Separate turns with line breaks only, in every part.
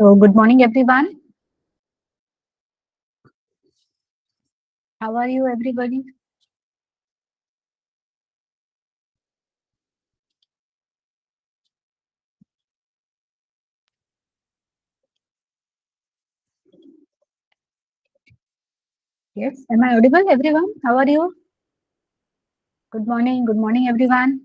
So, good morning, everyone. How are you, everybody? Yes, am I audible, everyone? How are you? Good morning, everyone.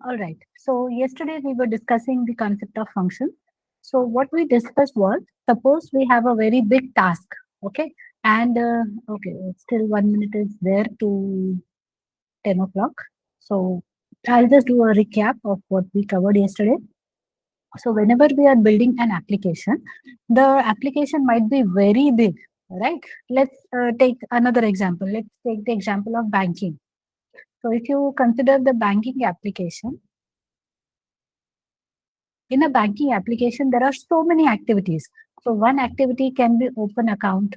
All right. So, yesterday we were discussing the concept of function. So, what we discussed was suppose we have a very big task, okay, and okay, still 1 minute is there to 10 o'clock. So, I'll just do a recap of what we covered yesterday. So whenever we are building an application, the application might be very big, right? Let's take another example. Let's take the example of banking. So if you consider the banking application, in a banking application, there are so many activities. So one activity can be open account.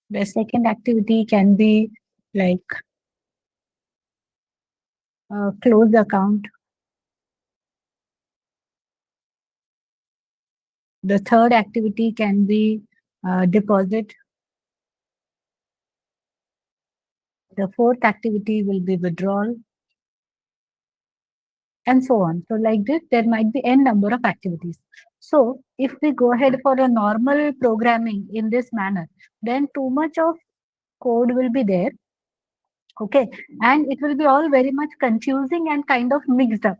The second activity can be like close account. The third activity can be deposit. The fourth activity will be withdrawal, and so on. So like this, there might be n number of activities. So if we go ahead for a normal programming in this manner, then too much of code will be there. Okay. And it will be all very much confusing and kind of mixed up.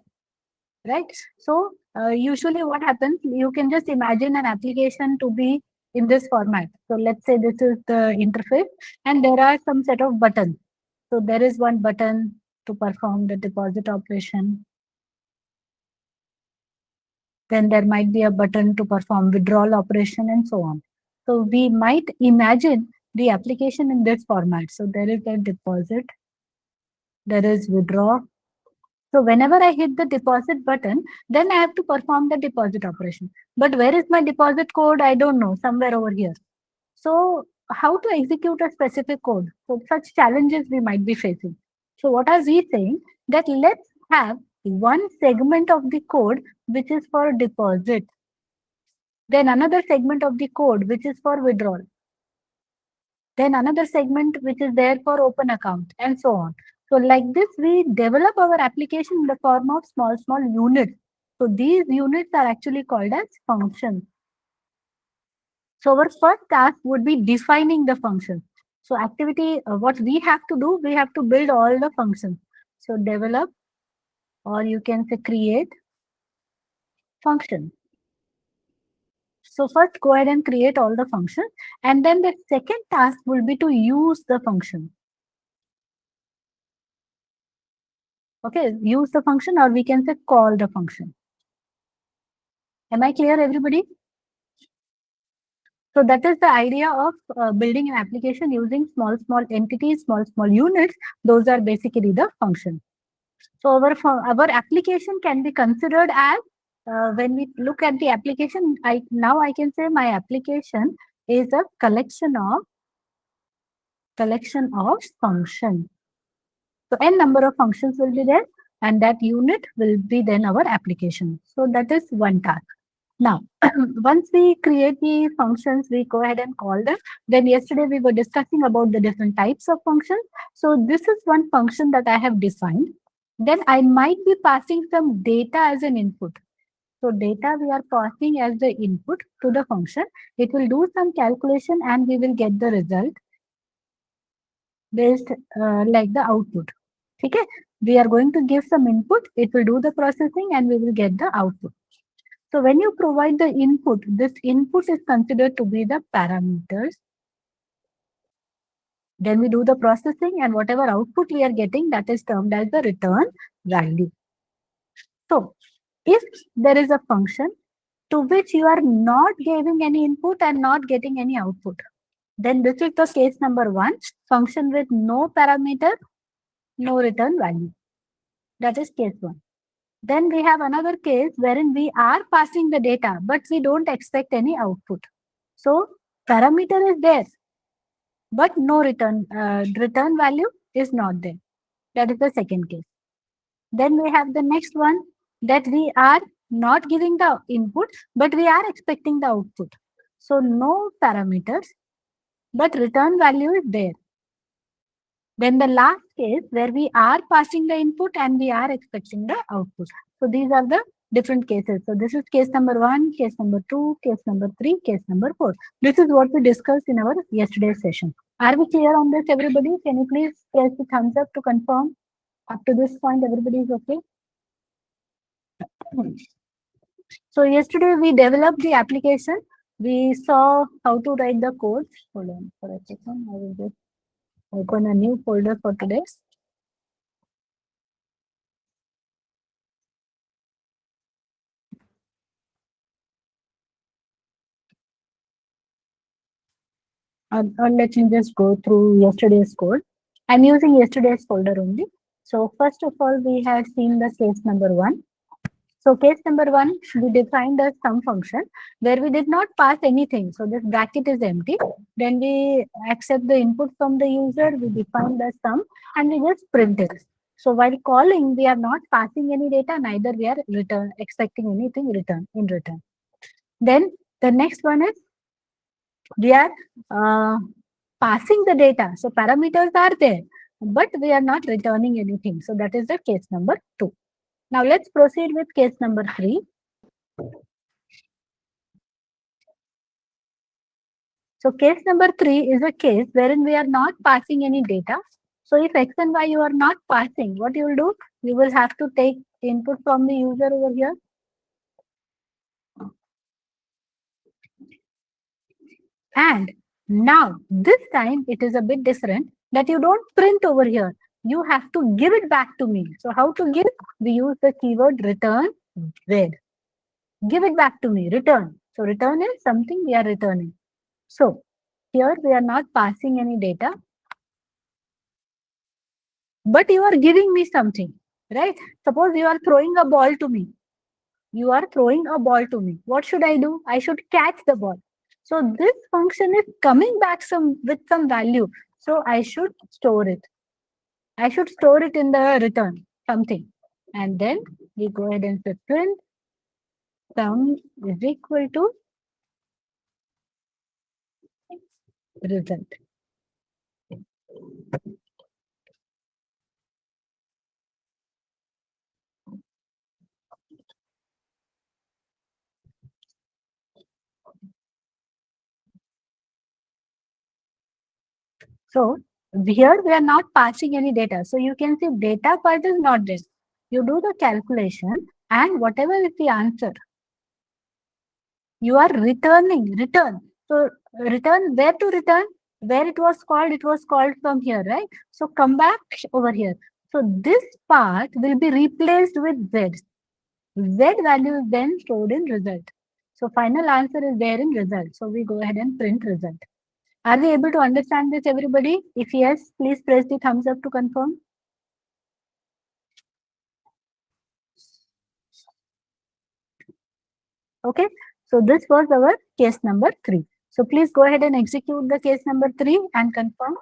Right. So usually what happens, you can just imagine an application to be in this format. So let's say this is the interface and there are some set of buttons. So there is one button to perform the deposit operation. Then there might be a button to perform withdrawal operation and so on. So we might imagine the application in this format. So there is a deposit, there is withdraw. So whenever I hit the deposit button, then I have to perform the deposit operation. But where is my deposit code? I don't know, somewhere over here. So how to execute a specific code? So such challenges we might be facing. So what are we saying? That let's have one segment of the code which is for deposit. Then another segment of the code which is for withdrawal. Then another segment which is there for open account and so on. So like this, we develop our application in the form of small units. So these units are actually called as functions. So our first task would be defining the function. So activity, what we have to do, we have to build all the functions. So develop, or you can say create function. So first go ahead and create all the functions, and then the second task will be to use the function. Okay, use the function, or we can say call the function. Am I clear, everybody? So that is the idea of building an application using small entities, small units. Those are basically the functions. So our application can be considered as when we look at the application. Now I can say my application is a collection of functions. So n number of functions will be there, and that unit will be then our application. So that is one task. Now, once we create the functions, we go ahead and call them. Then yesterday we were discussing about the different types of functions. So this is one function that I have defined. Then I might be passing some data as an input. So data we are passing as the input to the function. It will do some calculation and we will get the result based like the output. Okay, we are going to give some input. It will do the processing and we will get the output. So when you provide the input, this input is considered to be the parameters. Then we do the processing and whatever output we are getting, that is termed as the return value. So if there is a function to which you are not giving any input and not getting any output, then this is the case number 1, function with no parameter, no return value. That is case 1. Then we have another case wherein we are passing the data, but we don't expect any output. So Parameter is there, but no return value is not there. That is the second case. Then we have the next one, that we are not giving the input, but we are expecting the output. So no parameters, but return value is there. Then the last case where we are passing the input and we are expecting the output. So these are the different cases. So this is case number 1, case number 2, case number 3, case number 4. This is what we discussed in our yesterday's session. Are we clear on this, everybody? Can you please press the thumbs up to confirm? Up to this point, everybody is okay? So yesterday we developed the application. We saw how to write the code. Hold on for a second. I will just open a new folder for today. Or let me just go through yesterday's code. I'm using yesterday's folder only. So first of all, we had seen the case number 1. So case number 1, we defined a sum function where we did not pass anything. So this bracket is empty. Then we accept the input from the user, we define the sum, and we just print it. So while calling, we are not passing any data, neither we are expecting anything in return. Then the next one is we are passing the data. So parameters are there, but we are not returning anything. So that is the case number 2. Now let's proceed with case number 3. So case number 3 is a case wherein we are not passing any data. So if x and y you are not passing, what you will do? You will have to take input from the user over here. And now this time it is a bit different, that you don't print over here. You have to give it back to me. So how to give? We use the keyword return with. Give it back to me, return. So return is something we are returning. So here we are not passing any data, but you are giving me something, right? Suppose you are throwing a ball to me. You are throwing a ball to me. What should I do? I should catch the ball. So this function is coming back with some value. So I should store it. I should store it in the return, something. And then we go ahead and say print sum is equal to result. So here we are not passing any data. So you can see data part is not this. You do the calculation and whatever is the answer, you are return. So return, where to return? Where it was called from here, right? So come back over here. So this part will be replaced with Z. Z value is then stored in result. So final answer is there in result. So we go ahead and print result. Are we able to understand this, everybody? If yes, please press the thumbs up to confirm. Okay. So this was our case number 3. So please go ahead and execute the case number 3 and confirm.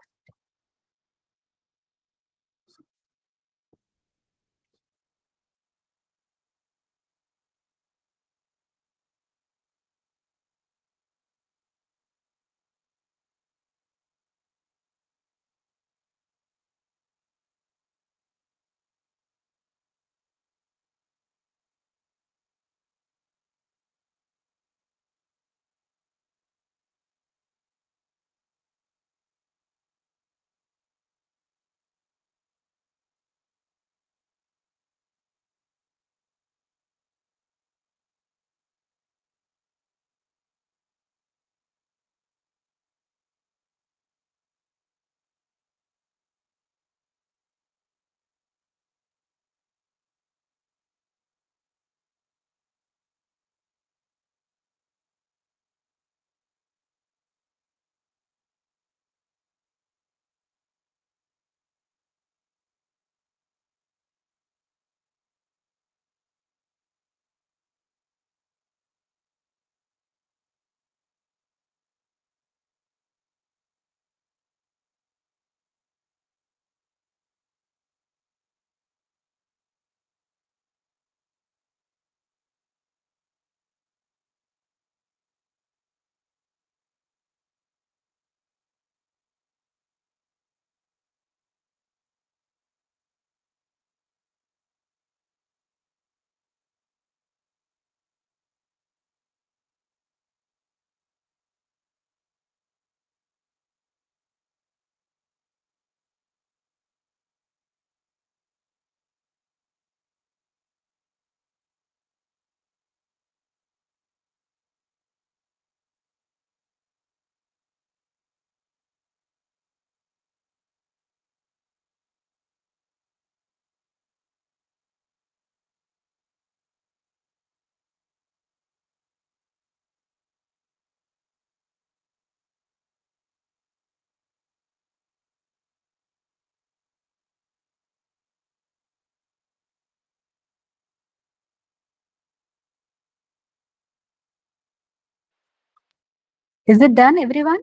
Is it done, everyone?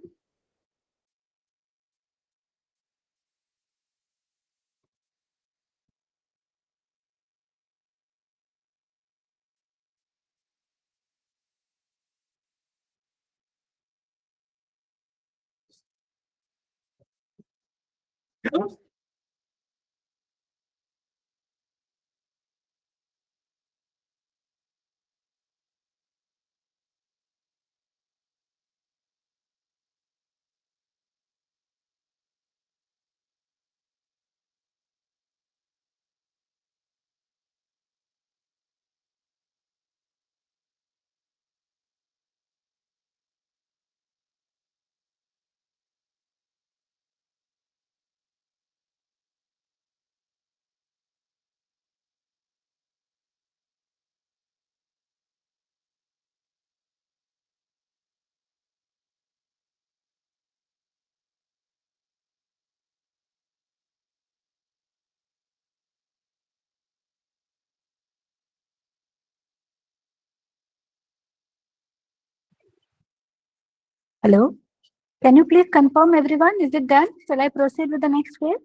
Hello? Can you please confirm, everyone? Is it done? Shall I proceed with the next phase?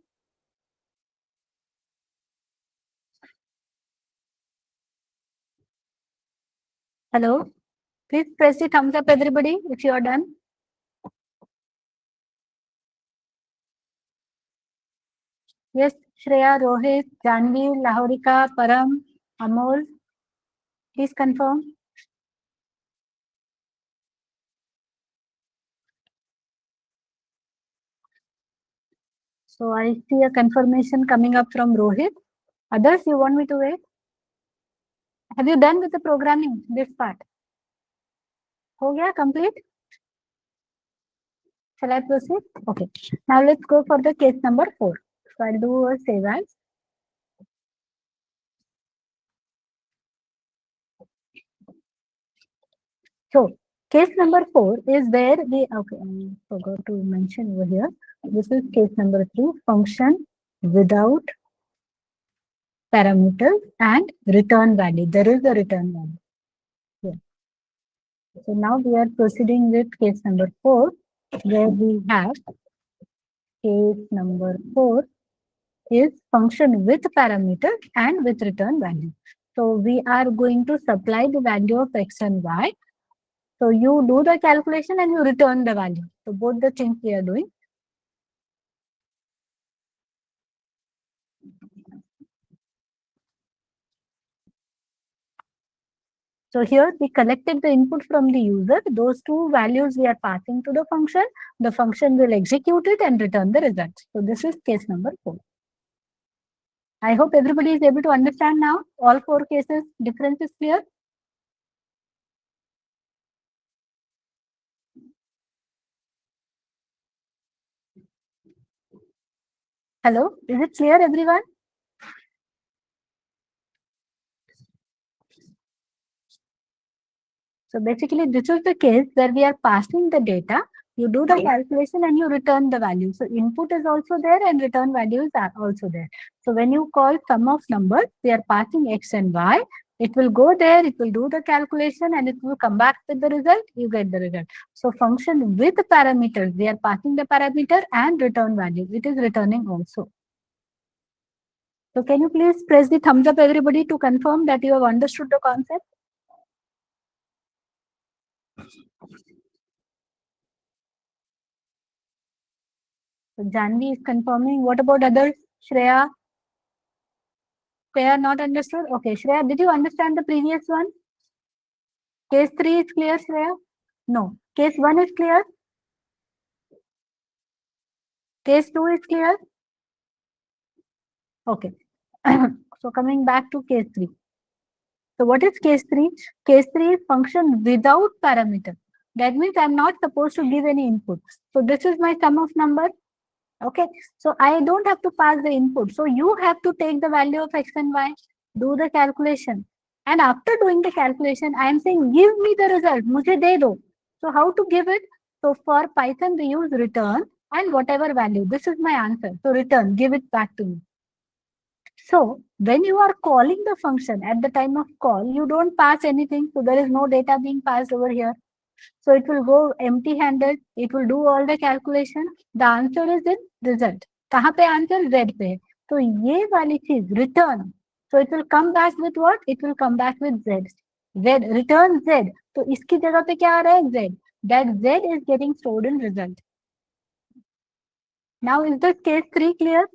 Hello? Please press the thumbs up, everybody, if you are done. Yes, Shreya, Rohit, Janvi, Lahorika, Param, Amol, please confirm. So I see a confirmation coming up from Rohit. Others, you want me to wait? Have you done with the programming, this part? Ho gaya, complete? Shall I proceed? Okay. Now let's go for the case number 4. So I'll do a save as. So case number 4 is where we, okay, I forgot to mention over here. This is case number 3, function without parameters and return value. There is a return value. Yeah. So now we are proceeding with case number 4, where we have case number 4 is function with parameter and with return value. So we are going to supply the value of x and y. So you do the calculation and you return the value. So both the things we are doing. So here we collected the input from the user. Those two values we are passing to the function. The function will execute it and return the result. So this is case number 4. I hope everybody is able to understand now. All 4 cases, difference is clear. Hello, is it clear, everyone? So basically, this is the case where we are passing the data. You do the calculation and you return the value. So input is also there and return values are also there. So when you call sum of numbers, we are passing x and y. It will go there, it will do the calculation and it will come back with the result. You get the result. So function with parameters, we are passing the parameter and return value. It is returning also. So can you please press the thumbs up, everybody, to confirm that you have understood the concept? So Janvi is confirming. What about others? Shreya? Shreya not understood? Okay, Shreya, did you understand the previous one? Case 3 is clear, Shreya? No. Case 1 is clear? Case 2 is clear? Okay. So coming back to case 3. So what is case 3? Case 3 is function without parameter. That means I'm not supposed to give any input. So this is my sum of numbers. Okay. So I don't have to pass the input. So you have to take the value of x and y, do the calculation. And after doing the calculation, I am saying, give me the result. Mujhe de do. So how to give it? So for Python, we use return and whatever value. This is my answer. So return, give it back to me. So when you are calling the function at the time of call, you don't pass anything. So there is no data being passed over here. So it will go empty-handed. It will do all the calculation. The answer is in result. कहाँ पे answer Z पे है. तो ये वाली चीज return. So it will come back with what? It will come back with Z. Z return Z. तो इसकी जगह पे क्या आ रहा है Z. That Z is getting stored in result. Now is the case 3 clear?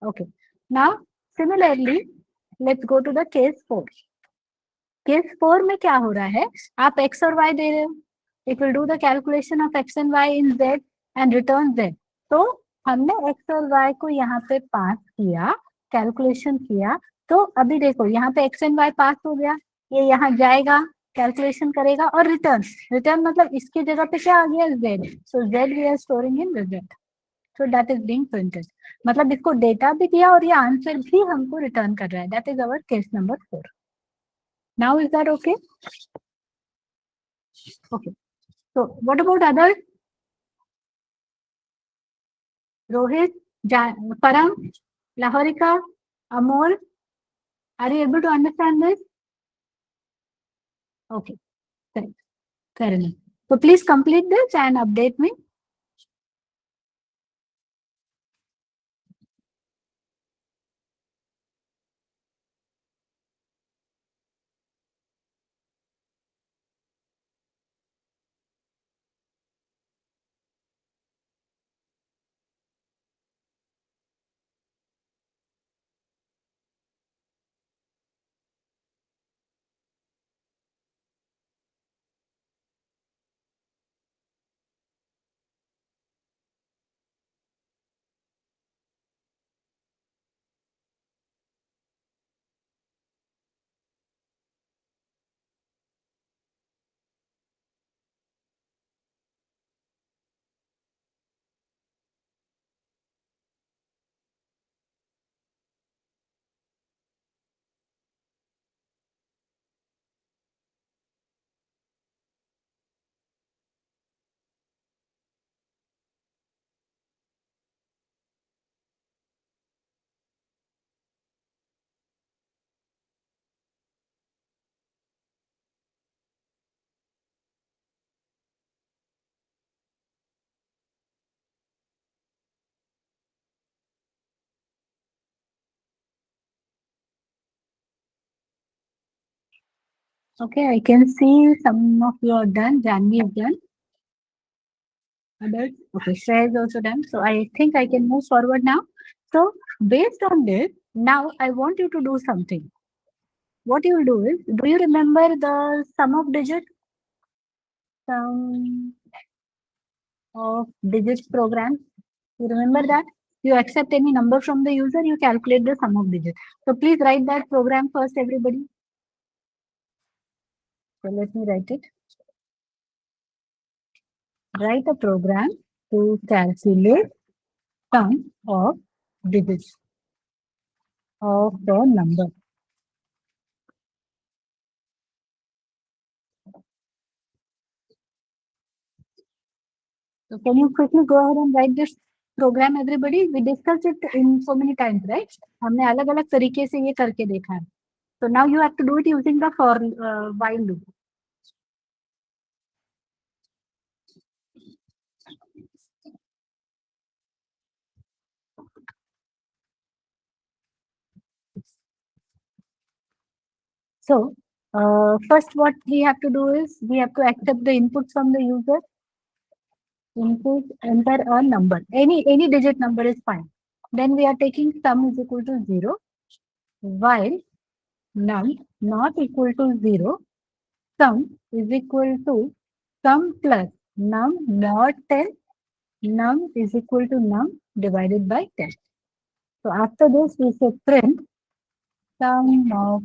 Okay. Now similarly, let's go to the case 4. Case 4 में क्या हो रहा है, आप x और y दे रहे हो, it will do the calculation of x and y in z and return z. तो हमने x और y को यहाँ पे पास किया, कैलकुलेशन किया. तो अभी देखो यहाँ पे x एंड y पास हो गया, ये यहाँ जाएगा, कैलकुलेशन करेगा और रिटर्न. रिटर्न मतलब इसकी जगह पे क्या आ गया z. So z we are storing in result. So that is being printed. मतलब इसको डेटा भी दिया और ये आंसर भी हमको रिटर्न कर रहा है. That is our case number 4. Now is that okay? Okay. So what about others? Rohit, Param, Lahorika, Amol, are you able to understand this? Okay, correct. Fair enough. So please complete this and update me. Okay, I can see some of you are done. Janvi is done. Others? Okay, Shreya is also done. So I think I can move forward now. So based on this, now I want you to do something. What you will do is, do you remember the sum of digits? Sum of digits program. You remember that? You accept any number from the user, you calculate the sum of digits. So please write that program first, everybody. So let me write it. Write a program to calculate sum of digits of the number. So can you quickly go ahead and write this program, everybody? We discussed it in so many times, right? हमने अलग-अलग तरीके से ये करके देखा है. So now you have to do it using the for while loop. So first what we have to do is we have to accept the input from the user. Input, enter a number. Any digit number is fine. Then we are taking sum is equal to 0 while num not equal to 0. Sum is equal to sum plus num mod 10. Num is equal to num divided by 10. So after this we say print sum of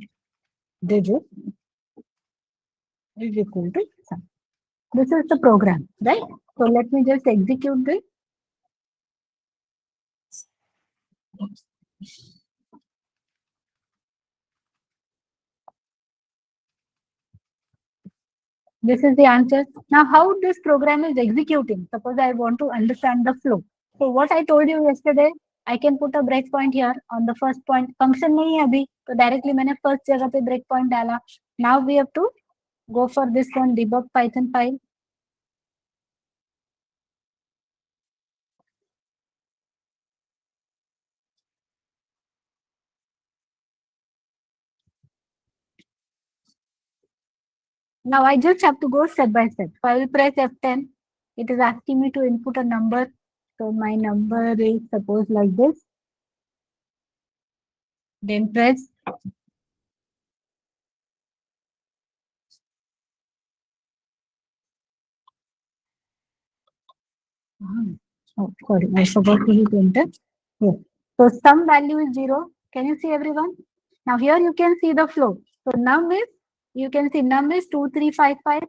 digits is equal to sum. This is the program, right? So let me just execute this. This is the answer. Now, how this program is executing? Suppose I want to understand the flow. So what I told you yesterday, I can put a breakpoint here on the first point. Function नहीं है अभी, तो directly मैंने first जगह पे breakpoint डाला. Now we have to go for this one debug Python file. Now I just have to go step by step. So I will press F10. It is asking me to input a number. So my number is suppose like this. Then press. Oh, sorry, I forgot to hit enter. Yes. So some value is 0. Can you see everyone? Now here you can see the flow. So num is, you can see num is 2355.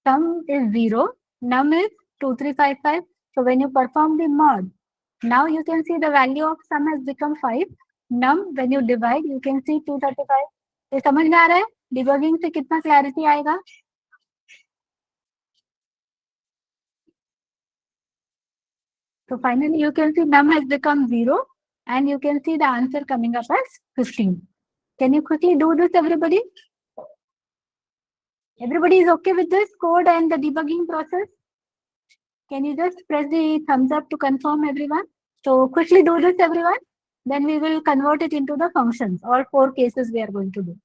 Sum is 0. Num is 2355. So when you perform the mod, now you can see the value of sum has become 5. Num, when you divide, you can see 235. ये समझ में आ रहा है debugging से कितना clarity आएगा So finally you can see num has become 0 and you can see the answer coming up as 15. Can you quickly do this everybody? Everybody is okay with this code and the debugging process? Can you just press the thumbs up to confirm everyone? So quickly do this everyone. Then we will convert it into the functions. All 4 cases we are going to do.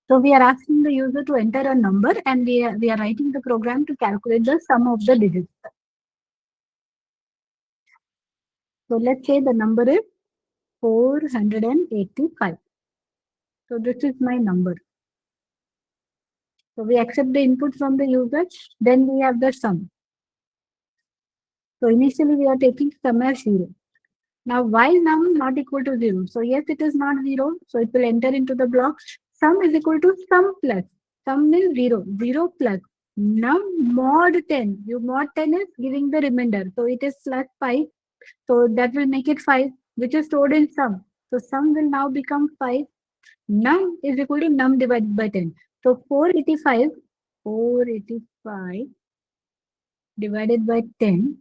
So we are asking the user to enter a number and we are writing the program to calculate the sum of the digits. So let's say the number is 485. So this is my number. So we accept the input from the user, then we have the sum. So initially we are taking sum as 0. Now why num not equal to 0? So yes, it is not 0. So it will enter into the block. Sum is equal to sum plus. Sum is 0. 0 plus num mod 10. You mod 10 is giving the remainder. So it is plus 5. So that will make it 5, which is stored in sum. So sum will now become 5. Num is equal to num divided by 10. So 485 divided by 10.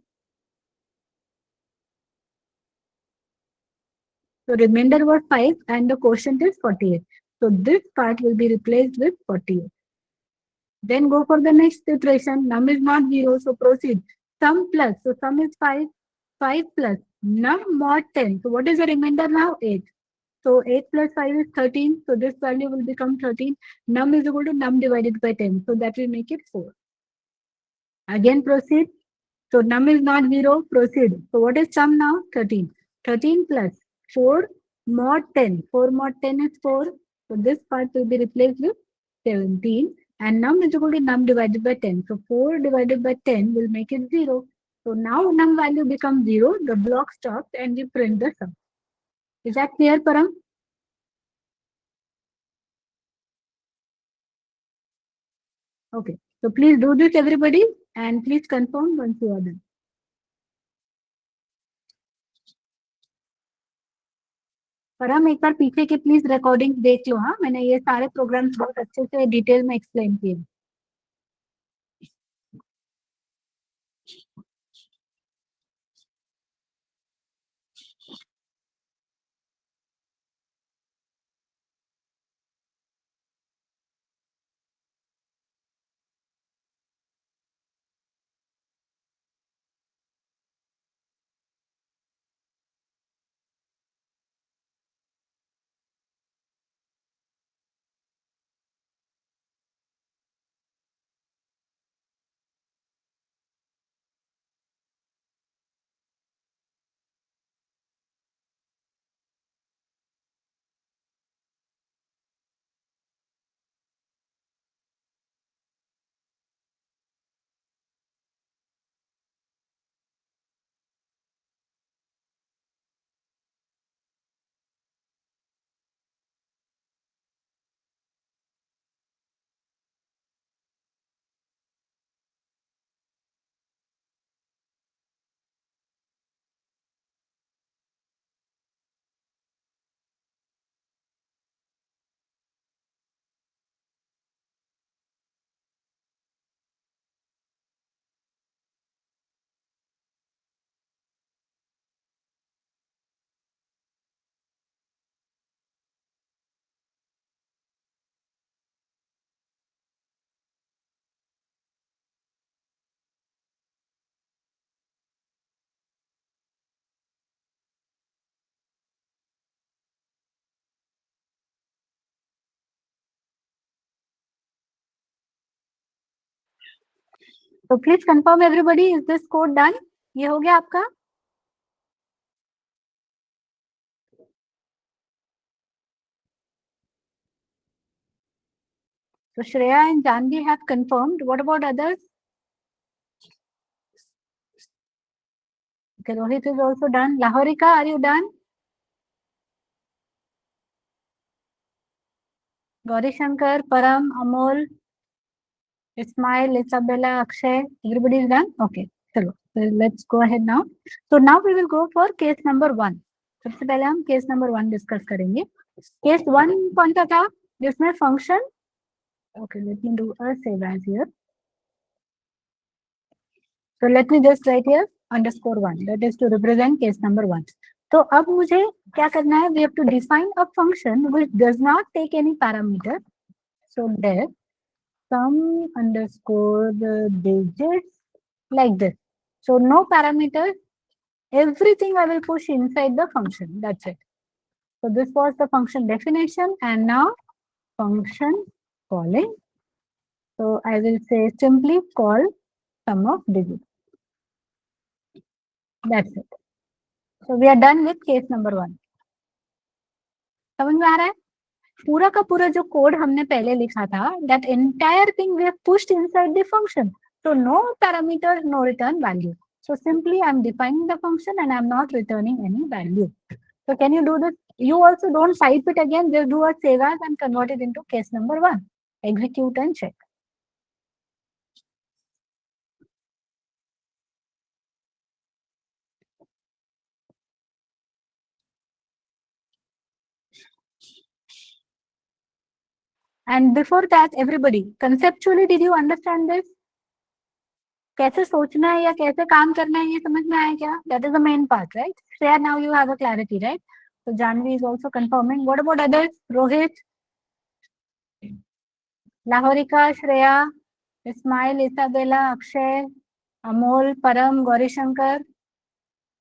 So remainder was 5 and the quotient is 48. So this part will be replaced with 48. Then go for the next iteration. Num is not 0, so proceed. Sum plus. So sum is 5. 5 plus num mod 10. So what is the remainder now? 8. So 8 plus 5 is 13. So this value will become 13. Num is equal to num divided by 10. So that will make it 4. Again proceed. So num is not 0. Proceed. So what is sum now? 13. 13 plus 4 mod 10. 4 mod 10 is 4. So this part will be replaced with 17. And num is equal to num divided by 10. So 4 divided by 10 will make it 0. So now num value becomes 0. The block stops and we print the sum. Is that clear, Param? Okay. So please do this, everybody. And please confirm once you are done. परम एक बार पीछे के please recording देख लो. हाँ, मैंने ये सारे programmes बहुत अच्छे से डिटेल में एक्सप्लेन किए. तो please confirm everybody, is this code done? ये हो गया आपका? So Shreya and Janvi have confirmed. What about others? Okay, Rohit is also done. Lahorika, are you done? Gauri Shankar, Param, Amol, Ismail, Isabella, Akshay, everybody is done? Okay, चलो, so let's go ahead now. So now we will go for case number 1. सबसे पहले हम case number 1 discuss करेंगे. Case 1 कौन सा था? जिसमें function, okay, let me do a save as here. So let me just write here _1. That is to represent case number 1. तो अब मुझे क्या करना है? We have to define a function which does not take any parameter. So def sum underscore digits like this. So no parameters. Everything I will push inside the function. That's it. So this was the function definition, and now function calling. So I will say simply call sum of digits. That's it. So we are done with case number 1. समझ में आ रहा है? पूरा का पूरा जो code हमने पहले लिखा था, that entire thing we have pushed inside the function. So no parameter, no return value. So simply I'm defining the function and I'm not returning any value. So can you do this? You also don't type it again, just do a save as and convert it into case number 1. Execute and check. And before that, everybody, conceptually, did you understand this? कैसे सोचना है या कैसे काम करना है, ये समझ में आया क्या? That is the main part, right? Shreya, now you have a clarity, right? So Janvi is also confirming. What about others? Rohit, Lahorika, Shreya, Ismail, Isabella, Akshay, Amol, परम, गौरी शंकर,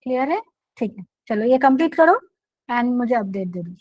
क्लियर है? ठीक है, चलो ये कंप्लीट करो एंड मुझे अपडेट दे दो.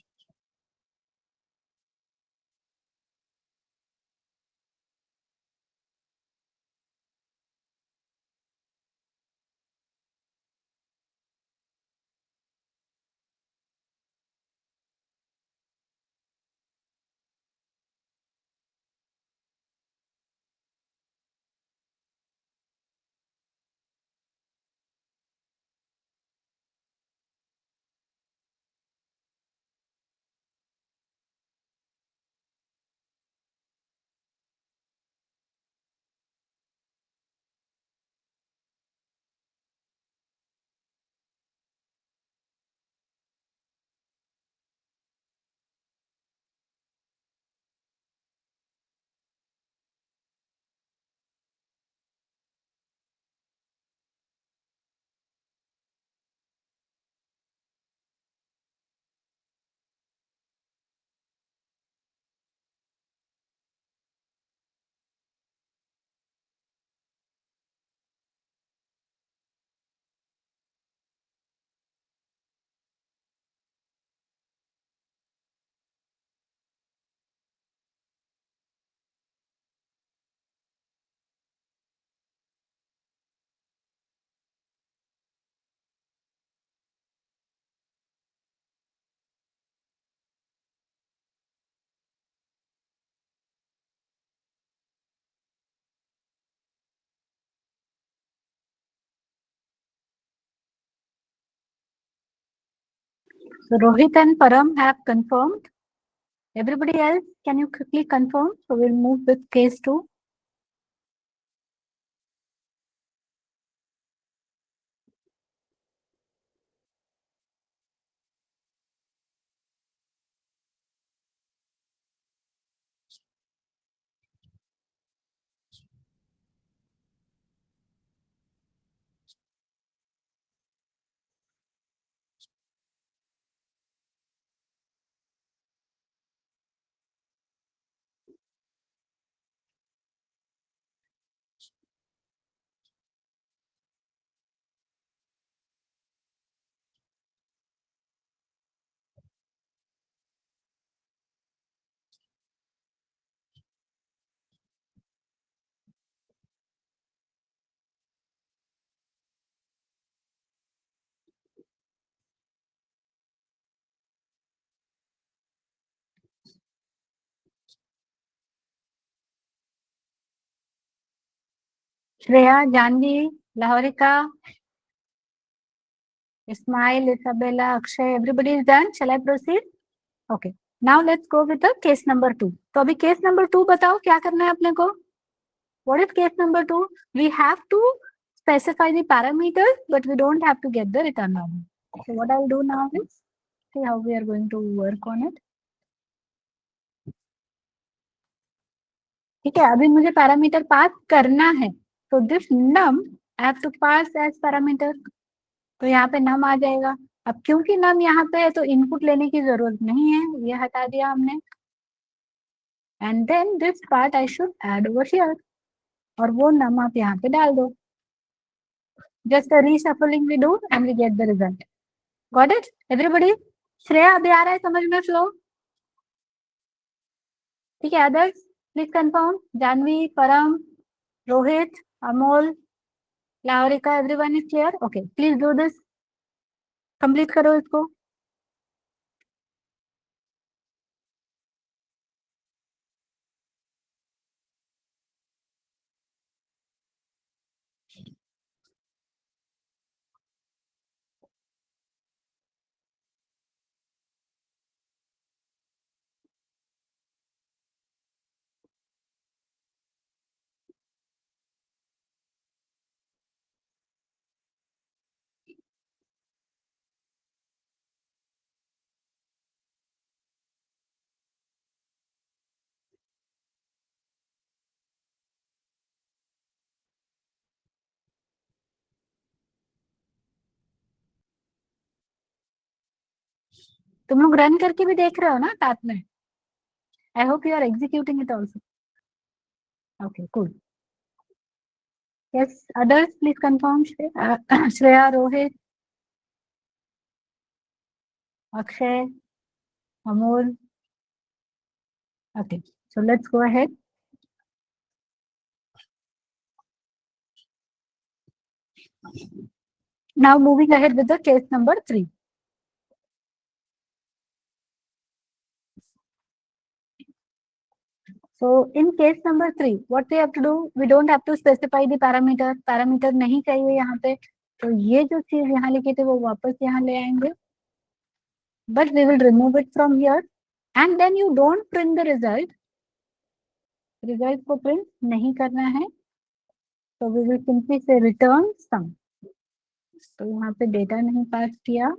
So Rohit and Param have confirmed. Everybody else, can you quickly confirm? So we'll move with case 2. Shreya, Janvi, Laharika, Ismail, Isabella, Akshay, everybody is done. Shall I proceed? Okay. Now let's go with the case number 2. तो अभी case number 2 बताओ क्या करना है अपने को? What is case number 2? We have to specify the parameters, but we don't have to get the return value. So what I'll do now is see how we are going to work on it. ठीक है, अभी मुझे parameter pass करना है, तो this num I have to pass as parameter, तो यहाँ पे नम आ जाएगा. अब क्योंकि नम यहाँ पे है तो इनपुट लेने की जरूरत नहीं है, ये हटा दिया हमने. And then this part I should add over here, और वो नम आप यहाँ पे डाल दो. Just reshuffling we do and we get the result. Got it everybody? Shreya, अभी आ रहा है समझ में फ्लो? ठीक है, others please confirm. Janvi, Param, Rohit, Amol, Lavrika, everyone is clear? Okay, please do this. Complete करो इसको. तुम लोग रन करके भी देख रहे हो ना साथ में? I hope you are executing it also. Okay, cool. Yes, others please confirm. Shreya, Rohit, Akshay, Amol. Okay, so let's go ahead. Now moving ahead with the case number 3. So in case number 3, what we have to do, we don't have to specify the parameter. Parameter नहीं चाहिए यहाँ पे, तो ये जो चीज यहाँ लिखी थी वो वापस यहाँ ले आएंगे. But we will remove it from here, and then you don't print the result. Result को print नहीं करना है, so we will simply say return sum. तो यहाँ पे डेटा नहीं पास किया,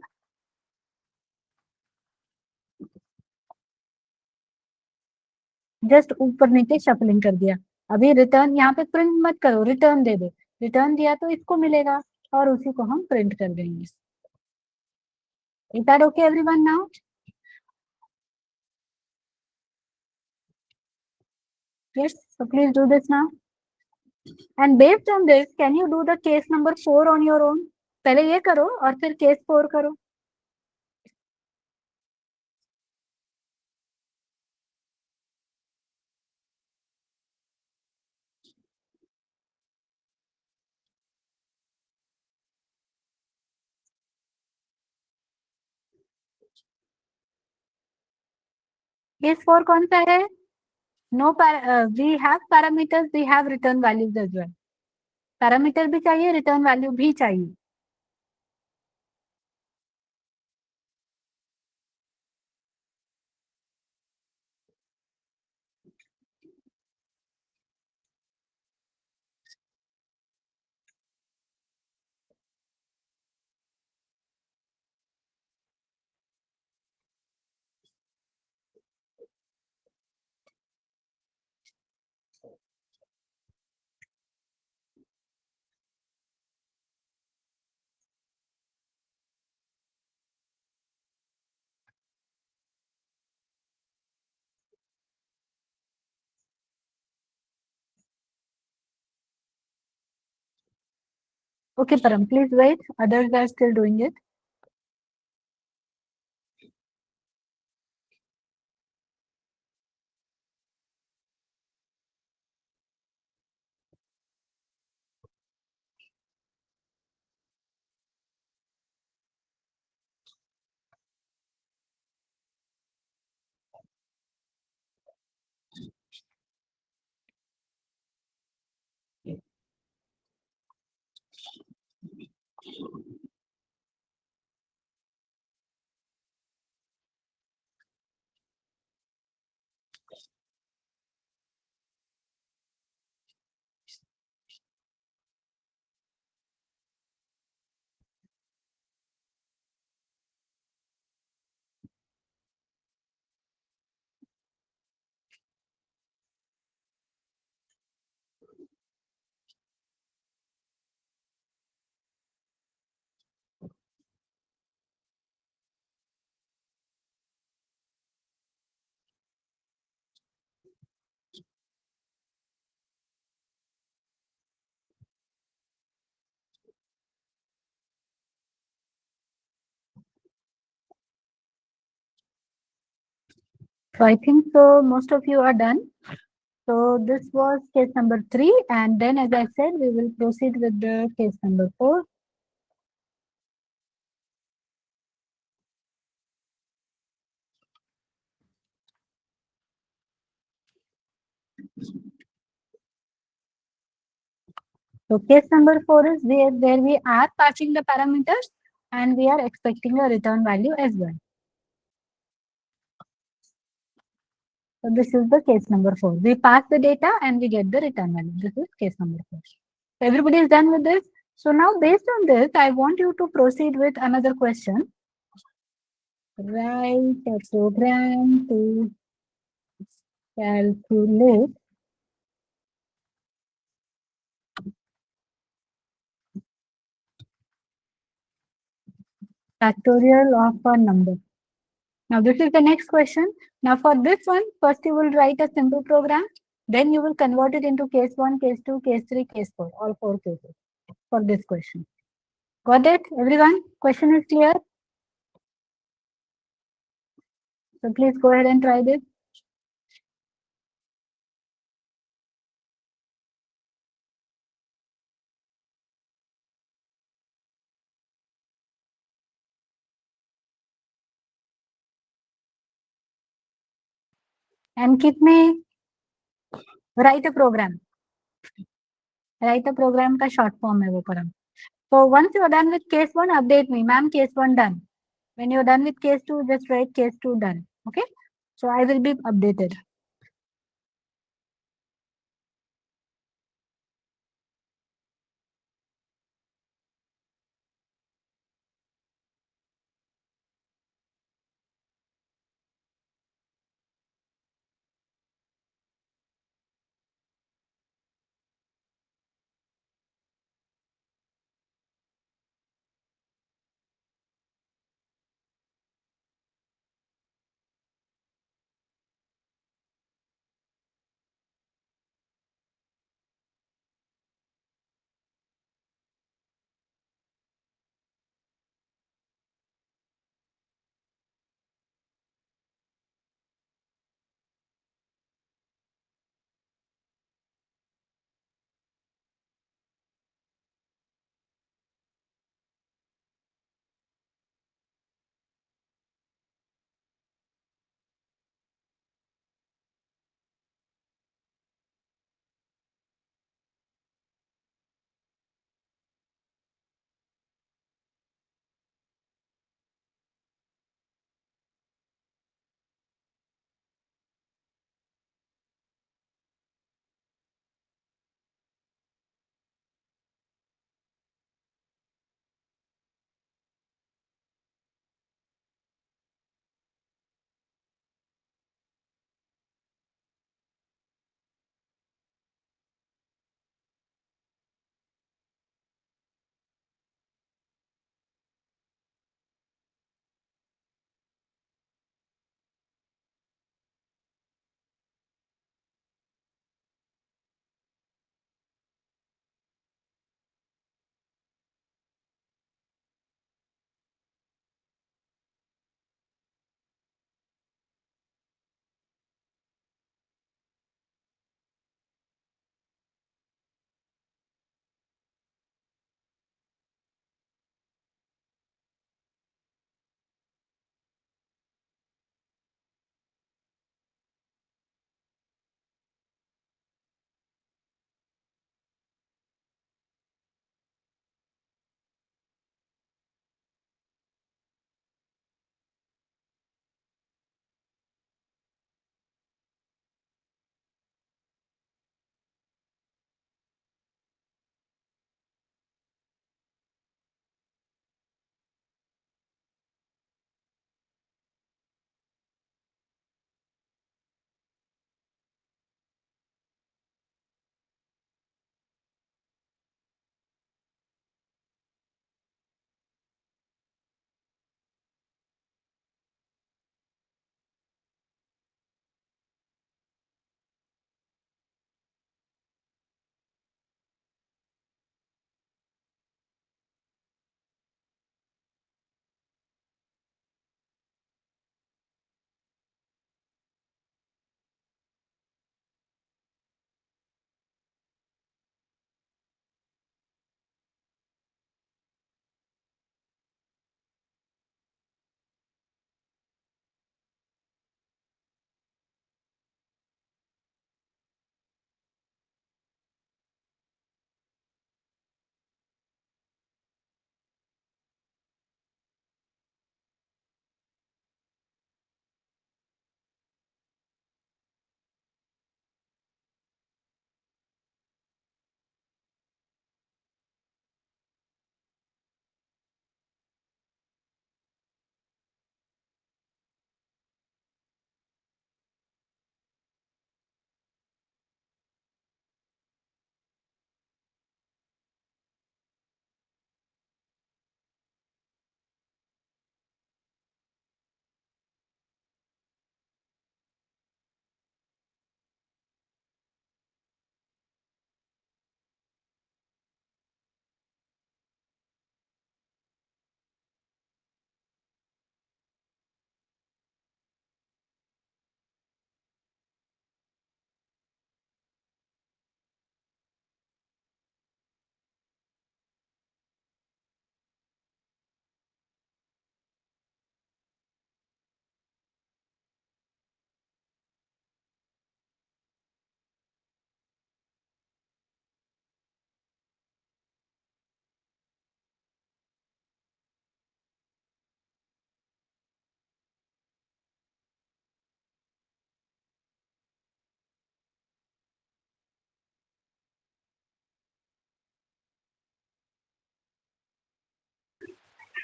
जस्ट ऊपर नीचे शफलिंग कर दिया. अभी रिटर्न यहाँ पे प्रिंट मत करो, रिटर्न दे दो. रिटर्न दिया तो इसको मिलेगा और उसी को हम प्रिंट कर देंगे. Is that okay everyone now? Yes, so please do this now. And based on this can you do the case number 4 on your own? पहले ये करो और फिर केस 4 करो. केस 4 कौन सा है? No, we have parameters, we have return values as well. Parameter भी चाहिए, रिटर्न वैल्यू भी चाहिए. Okay, Param, please wait. Others are still doing it. So I think so most of you are done. So this was case number 3, and then as I said, we will proceed with the case number 4. So case number 4 is where we are passing the parameters and we are expecting a return value as well. So this is the case number 4. We pass the data and we get the return value. This is case number 4. So everybody is done with this. So now based on this, I want you to proceed with another question. Write a program to calculate factorial of a number. Now this is the next question. Now for this one, first you will write a simple program. Then you will convert it into case 1, case 2, case 3, case 4, all 4 cases for this question. Got it, everyone? Question is clear? So please go ahead and try this. And keep me write a program. Write a program का short form है वो परम. So once you are done with case 1, update me. Ma'am, case 1 done. When you are done with case 2, just write case 2 done. Okay? So I will be updated.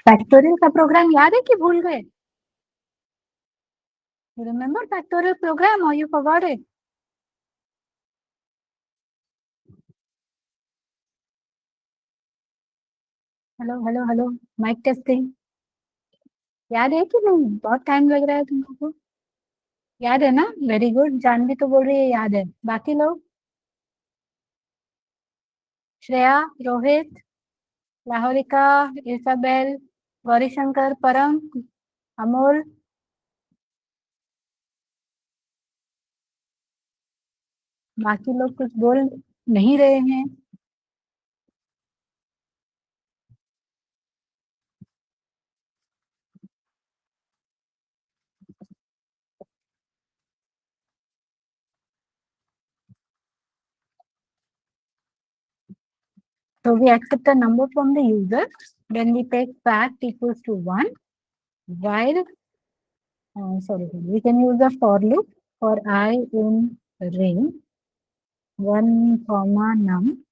Factorial का programme याद है कि भूल गए? You remember factorial program or you forgot it? Hello hello hello, mike testing. याद है कि नहीं? बहुत टाइम लग रहा है तुम लोगों को। याद है ना? Very good. जानवी तो बोल रही है याद है। बाकी लोग? श्रेया, रोहित, लाहौरिका, इसाबेल, गौरीशंकर, परम, अमोल। बाकी लोग कुछ बोल नहीं रहे हैं। So we accept a number from the user, then we take fact equals to 1, while, sorry, we can use a for loop for I in ring 1 comma num.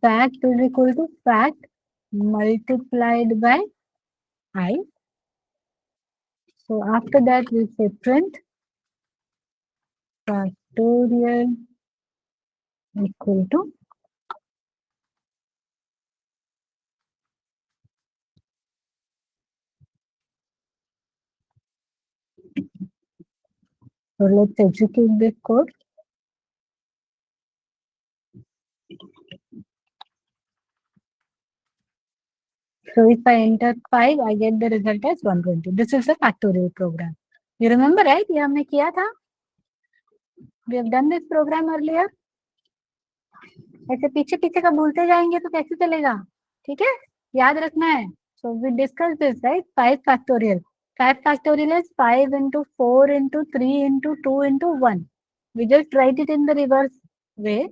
Fact is equal to fact multiplied by I. So after that we say print factorial equal to, so let's execute this code. So if I enter 5, I get the result as 120. This is a factorial program. You remember, right? ये हमने किया था. We have done this program earlier. ऐसे पीछे पीछे का भूलते जाएंगे तो कैसे चलेगा? ठीक है, याद रखना है. So we discussed this, right? 5 factorial. 5 factorial is 5 into 4 into 3 into 2 into 1. We just write it in the reverse way.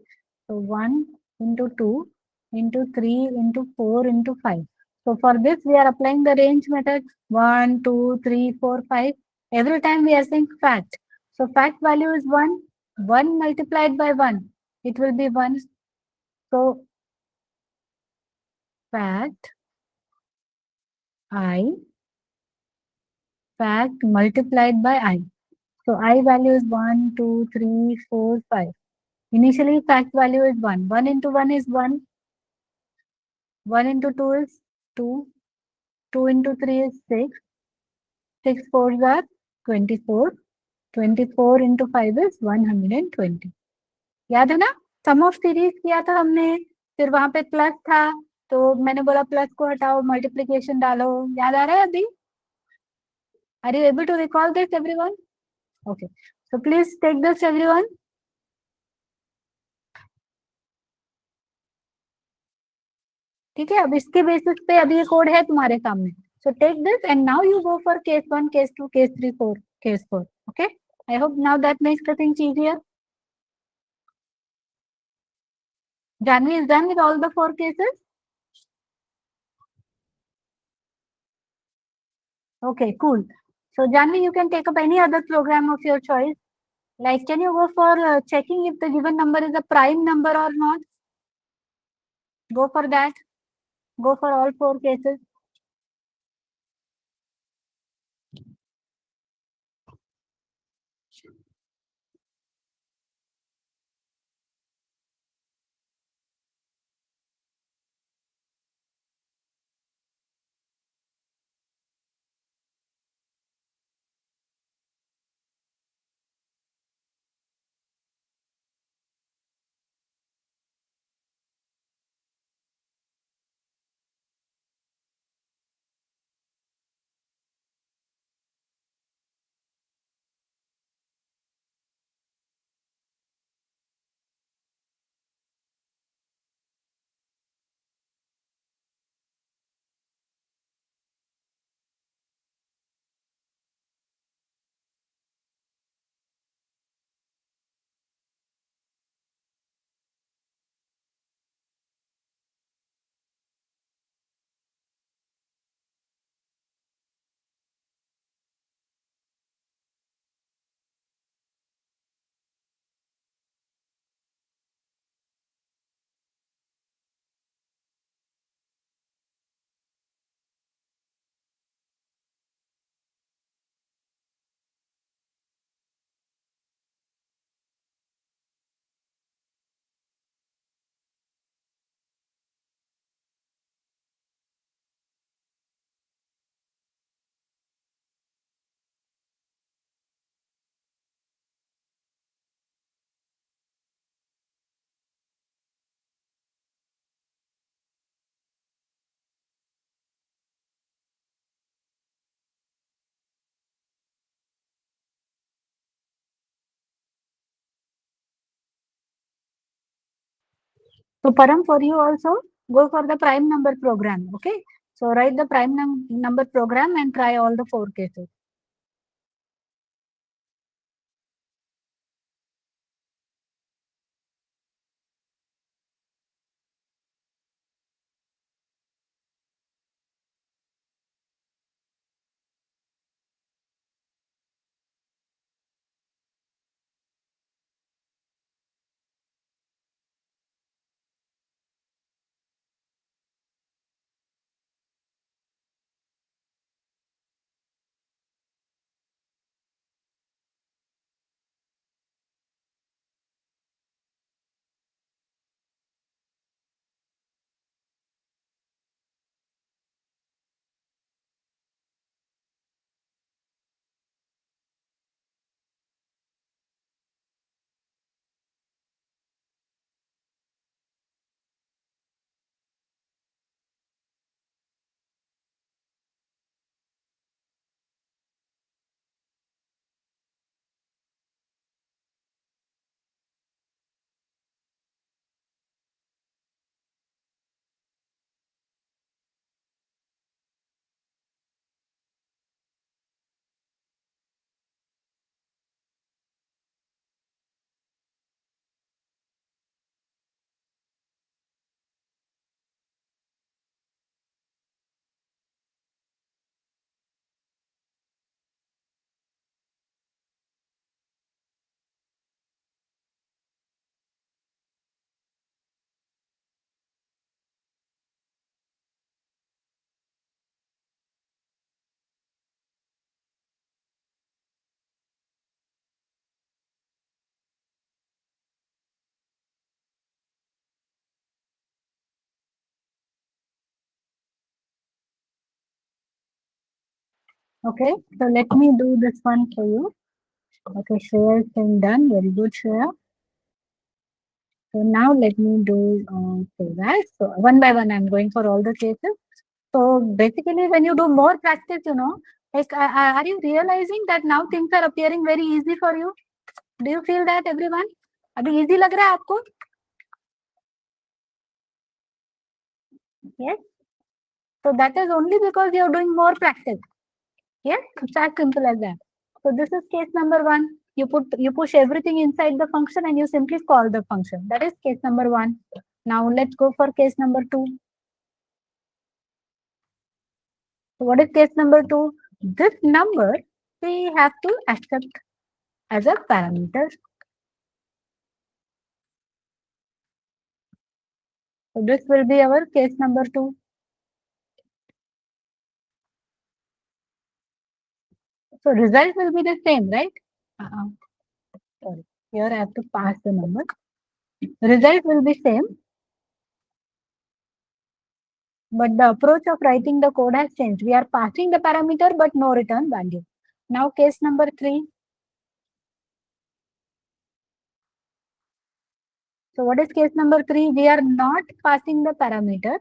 So 1 into 2 into 3 into 4 into 5. So for this we are applying the range method 1, 2, 3, 4, 5. Every time we are saying fact. So fact value is 1. 1 multiplied by 1. It will be 1. So fact I, fact multiplied by I. So I value is 1, 2, 3, 4, 5. Initially fact value is 1. 1 into 1 is 1. 1 into 2 is 2. 2 into 3 is 6. 6 fours are 24. 24 into 5 is 120. याद है ना? सम of series किया था हमने, फिर वहां पे plus था, तो मैंने बोला प्लस को हटाओ, मल्टीप्लिकेशन डालो. याद आ रहा है अभी? Are you able to recall this, everyone? Okay. So please take this, everyone. ठीक है, अब इसके बेसिस पे अभी ये कोड है तुम्हारे सामने. So take this and now you go for case 1, case 2, case 3, 4, case 4. Okay. I hope now that makes the things easier. Janvi is done with all the 4 cases. Okay, cool. So Janvi, you can take up any other program of your choice. Like, can you go for checking if the given number is a prime number or not? Go for that. Go for all 4 cases. So Param, for you also, go for the prime number program. Okay. So write the prime number program and try all the 4 cases. Okay. So let me do this one for you. Okay. Share thing done. Very good, Shreya. So now let me do that. So one by one, I'm going for all the cases. So basically, when you do more practice, like, are you realizing that now things are appearing very easy for you? Do you feel that, everyone? अभी easy लग रहा है आपको? Yes. So that is only because you are doing more practice. Yes, it's as simple as that. So this is case number one. You push everything inside the function and you simply call the function. That is case number one. Now let's go for case number two. So what is case number two? This number we have to accept as a parameter. So this will be our case number two. So result will be the same, right? Sorry. Here I have to pass the number. Result will be same, but the approach of writing the code has changed. We are passing the parameter, but no return value. Now case number three. So what is case number three? We are not passing the parameter,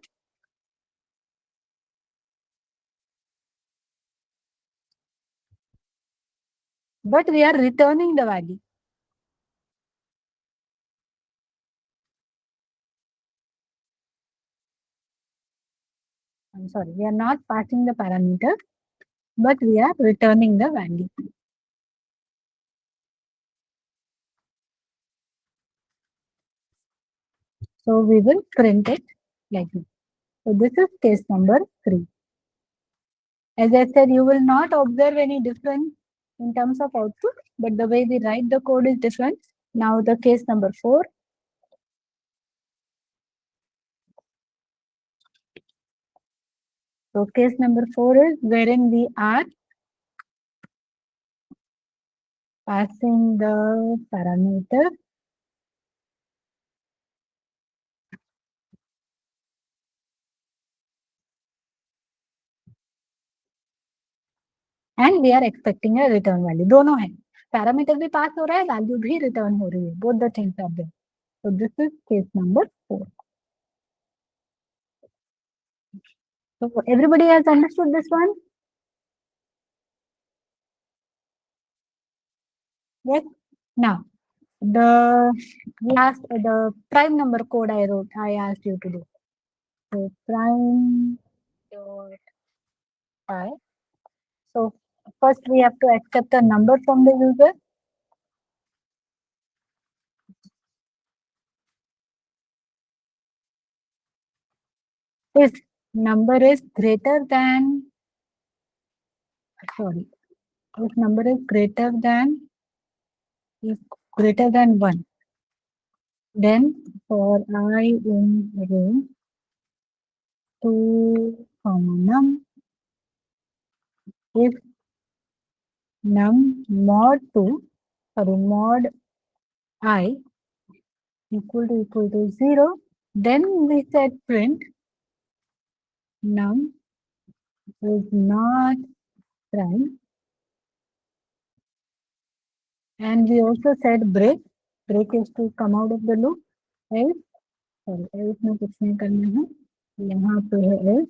but we are returning the value. I'm sorry, we are not passing the parameter, but we are returning the value. So we will print it like this. So this is case number three. As I said, you will not observe any difference in terms of output, but the way we write the code is different. Now the case number four. So case number four is wherein we are passing the parameter and we are expecting a return value. दोनों है, parameter भी pass हो रहा है, value भी return हो रही है. Both the things are there. So this is case number four. So everybody has understood this one? Yes. Now The the prime number code I asked you to do. So prime dot I. So first we have to accept a number from the user. If number is greater than, sorry, if number is greater than 1, then for I in range 2, num, if num mod 2, sorry, mod I equal to 0, then we said print num is not prime, and we also said break is to come out of the loop, else, sorry, else में कुछ नहीं करना है, यहाँ पे है else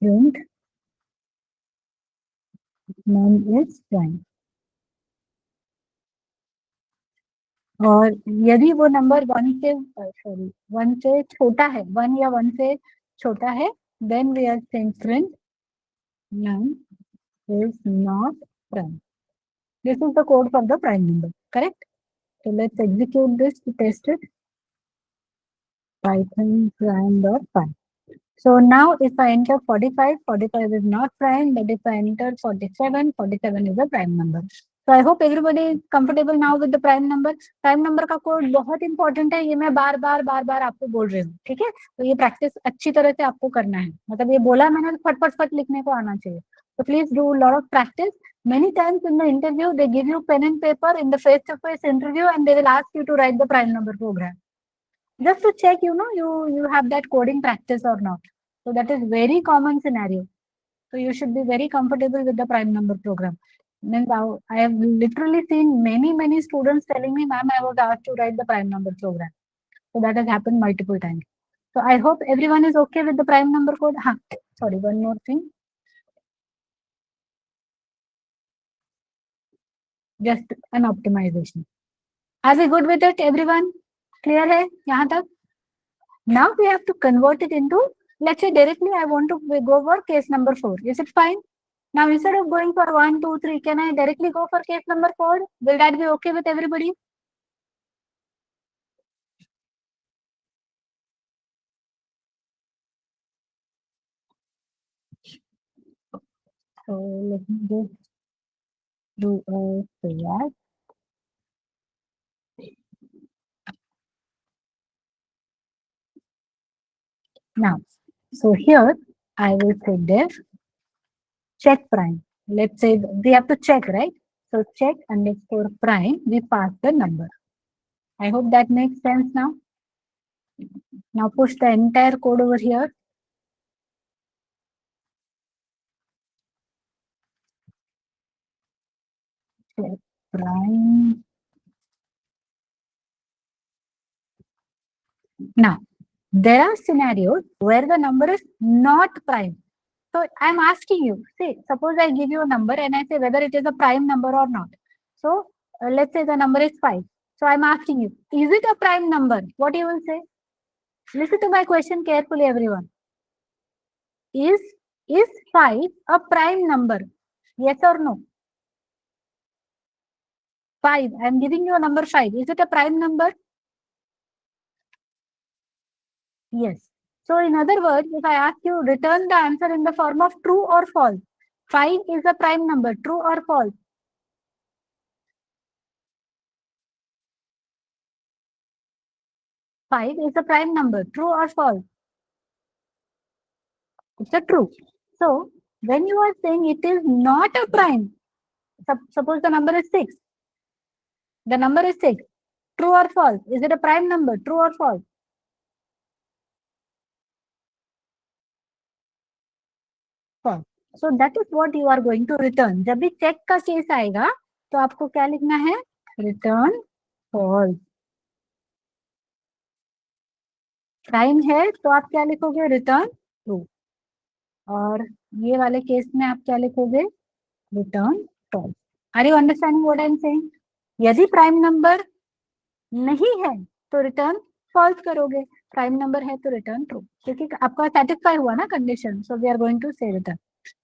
print num is prime. और यदि वो नंबर 1 से छोटा है, 1 या 1 से छोटा है, then we are saying print num is not prime. This is the code for the prime number, correct? So let's execute this to test it. Python prime.py. So now if I enter 45, 45 is not prime, but if I enter 47, 47 is a prime number. So I hope everybody is comfortable now with the prime number. Prime number का code बहुत important है, ये मैं बार बार आपको बोल रही हूँ, ठीक है? तो ये प्रैक्टिस अच्छी तरह से आपको करना है, मतलब ये बोला मैंने फट फट लिखने को आना चाहिए. So please do a lot of practice. Many times in the interview they give you pen and paper in the face-to-face interview and they will ask you to write the prime number program. Just to check, you have that coding practice or not. So that is very common scenario. So you should be very comfortable with the prime number program. Means I have literally seen many students telling me, ma'am, I was asked to write the prime number program. So that has happened multiple times. So I hope everyone is okay with the prime number code. Sorry, one more thing. Just an optimization. Are we good with it, everyone? Clear hai yahan tak? Now we have to convert it into, let's say directly I want to go for case number 4. Is it fine? Now instead of going for 1, 2, 3, can I directly go for case number 4? Will that be okay with everybody? So let me just do a that. Now, so here I will say def check prime. Let's say we have to check, right? So check underscore prime, we pass the number. I hope that makes sense now. Now push the entire code over here. Check prime. Now, there are scenarios where the number is not prime. So I'm asking you, see, suppose I give you a number and I say whether it is a prime number or not. So let's say the number is 5. So I'm asking you, is it a prime number? What you will say? Listen to my question carefully, everyone. Is 5 a prime number? Yes or no? 5. I'm giving you a number 5. Is it a prime number? Yes. So in other words, if I ask you, return the answer in the form of true or false. 5 is a prime number, true or false? 5 is a prime number, true or false? It's a true. So when you are saying it is not a prime, suppose the number is 6. The number is 6. True or false? Is it a prime number, true or false? False. So that is what you are going to return. जब भी check का case आएगा तो आपको क्या लिखना है? Return false. Prime है तो आप क्या लिखोगे? Return true. और ये वाले केस में आप क्या लिखोगे? Return false. Are you understanding what I am saying? यदि प्राइम नंबर नहीं है तो रिटर्न फॉल्स करोगे, प्राइम नंबर है तो रिटर्न ट्रू, क्योंकि आपका सेटिस्फाई हुआ ना condition, so we are going to say return.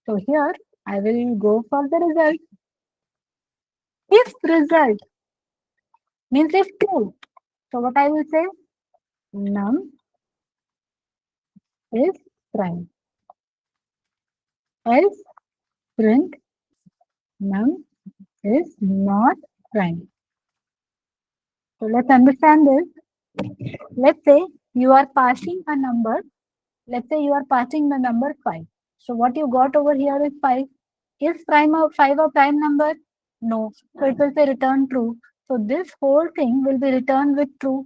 So here I will go for the result. If result means if true, so what I will say, num is prime. Else print num is not prime. So let's understand this. Let's say you are passing a number. Let's say you are passing the number 5. So what you got over here is 5. Is prime of 5 a prime number? No. So it will say return true. So this whole thing will be returned with true.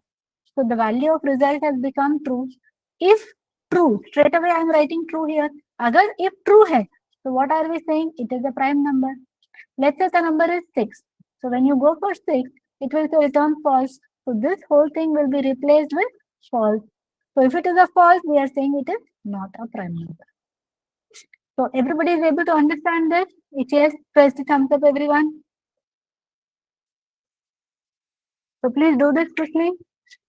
So the value of result has become true. If true, straight away I am writing true here. Agar if true hai, so what are we saying? It is a prime number. Let's say the number is 6. So when you go for 6, it will say return false. So this whole thing will be replaced with false. So if it is a false, we are saying it is not a prime number. So everybody is able to understand this? If yes, press the thumbs up everyone. So please do this quickly.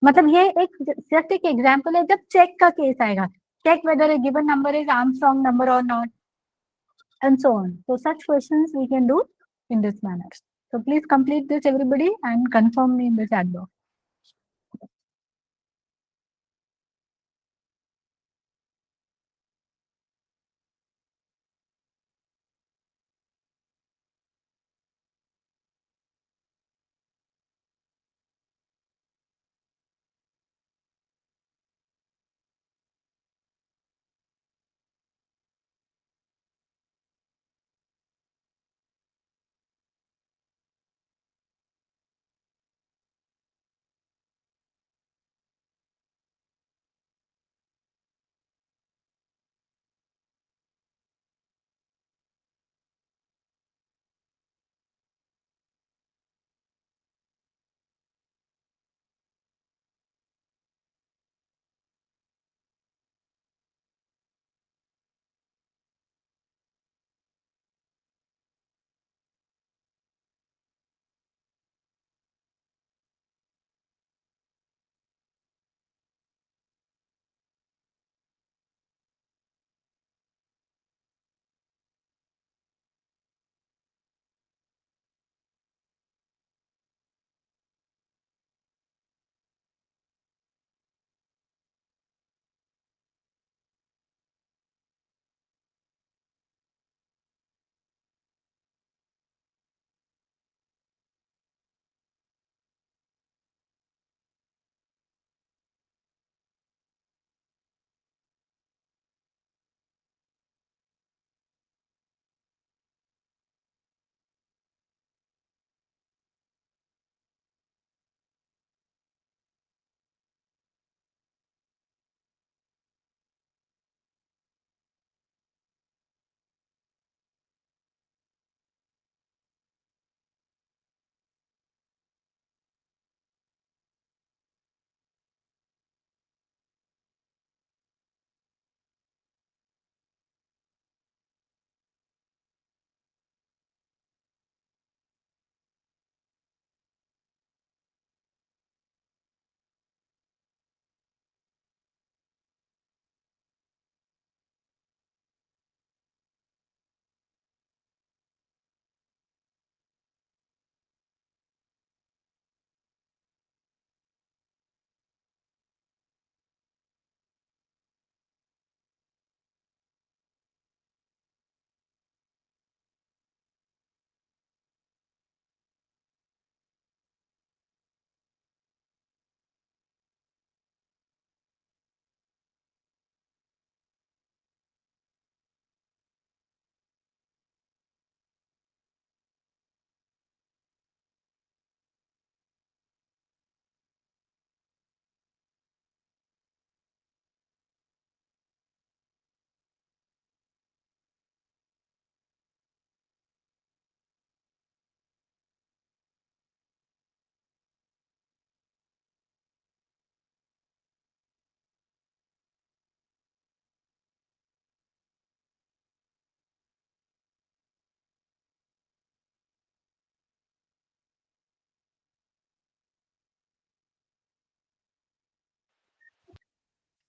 मतलब ये एक just एक example है जब check का case आएगा, check whether a given number is Armstrong number or not, and so on. So such questions we can do in this manner. So please complete this everybody and confirm me in the chat box.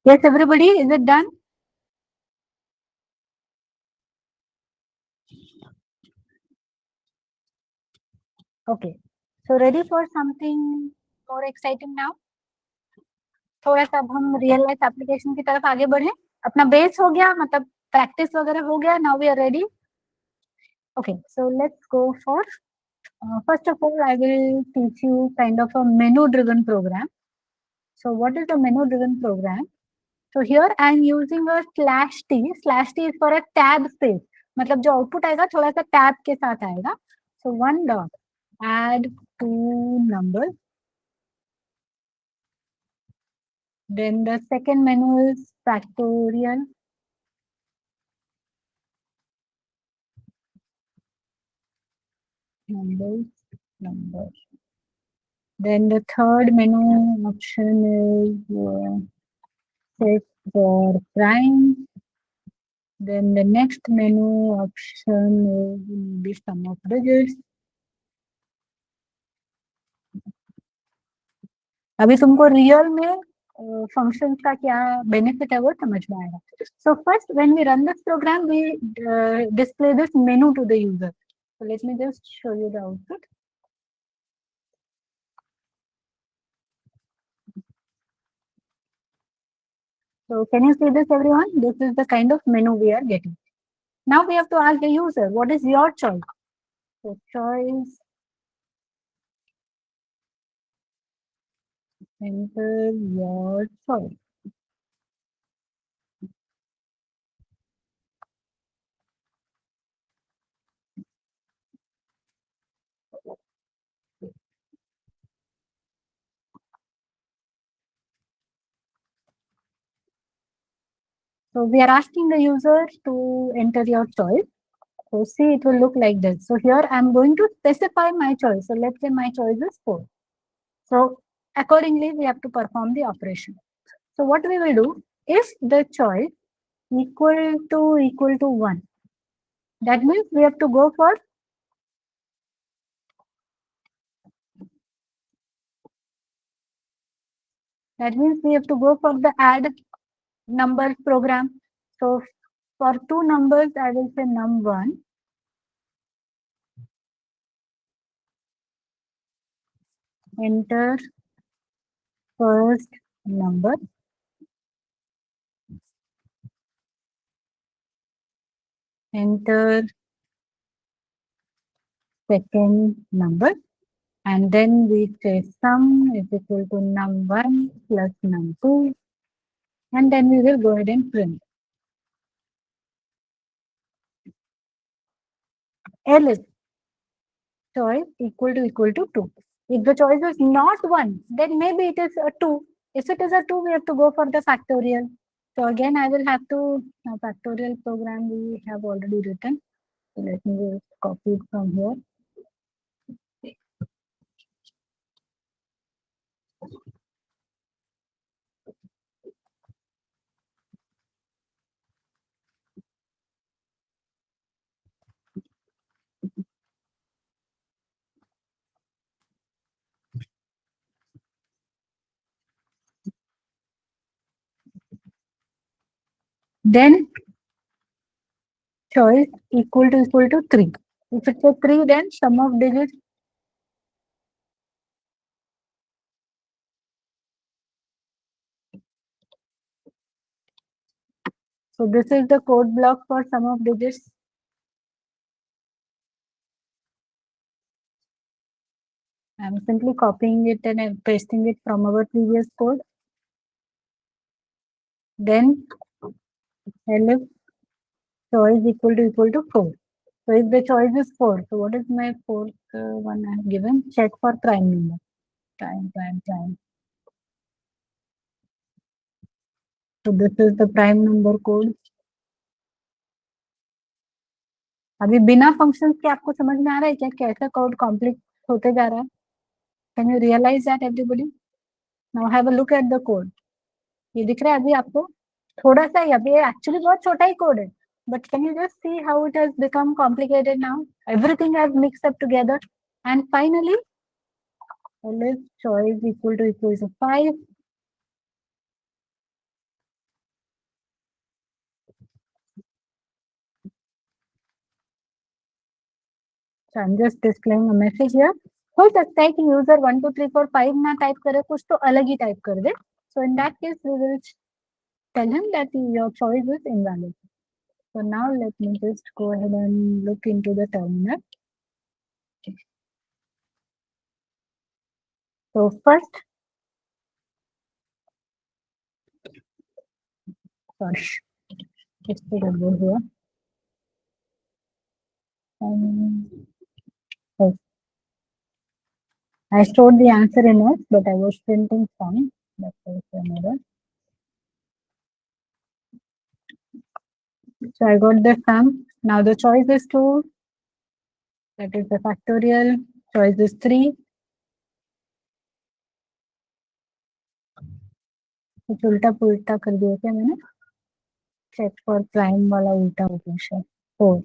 Yes, everybody, is it done? Okay. So ready for something more exciting now? थोड़ा सा अब हम real life application की तरफ आगे बढ़े. अपना base हो गया, मतलब प्रैक्टिस वगैरह हो गया. Now we are ready. Okay, so let's go for first of all, I will teach you kind of a menu driven program. So what is the menu driven program? So here I am using a slash t. Slash t is for a tab space. मतलब जो output आएगा थोड़ा सा tab के साथ आएगा. So one dot add two numbers. Then the second menu is factorial. Numbers. Then the third menu option is set for prime. Then the next menu option will be sum of digits. अभी तुमको real में functions का क्या benefit है वो समझ में आएगा. So first when we run this program we display this menu to the user. So let me just show you the output. So can you see this, everyone? This is the kind of menu we are getting. Now we have to ask the user, what is your choice? So choice, enter your choice. So we are asking the user to enter your choice. So see, it will look like this. So here I'm going to specify my choice. So let's say my choice is 4. So accordingly, we have to perform the operation. So what we will do, if the choice equal to 1, that means we have to go for the add numbers program. So for two numbers, I will say num1. Enter first number. Enter second number. And then we say sum is equal to num1 plus num2. And then we will go ahead and print. Else choice equal to 2. If the choice is not 1, then maybe it is a 2. If it is a 2, we have to go for the factorial. So again, I will have to, factorial program we have already written. So let me just copy it from here. Then choice equal to 3. If it's a 3, then sum of digits. So this is the code block for sum of digits. I'm simply copying it and I'm pasting it from our previous code. Then else choice equal to 4. So if the choice is 4, so what is my fourth one I have given? Check for prime number. Prime. So this is the prime number code. अभी बिना functions के आपको समझ में आ रहा है क्या कैसा कोड कॉम्प्लेक्स होते जा रहा है? Can you realise that everybody? Now have a look at the code. ये दिख रहा है अभी आपको? थोड़ा सा ही, अभी एक्चुअली बहुत छोटा ही कोड है, but can you just see how it has become complicated now? Everything has mixed up together. And finally, else choice equal to 5. So I'm just displaying a message here. हो सकता है कि user 1 2 3 4 5 ना type करे, कुछ तो अलग ही type कर दे. So in that case we will tell him that your choice is invalid. So now let me just go ahead and look into the terminal. So first, sorry, just take a go here. Yes. I stored the answer in notes, but I was printing fine. That's also an error. So I got the sum. Now the choice is 2. That is the factorial. Choice is 3. कुछ उल्टा पुल्टा कर दिया क्या मैंने? Check for prime वाला उल्टा हो गया शायद. 4.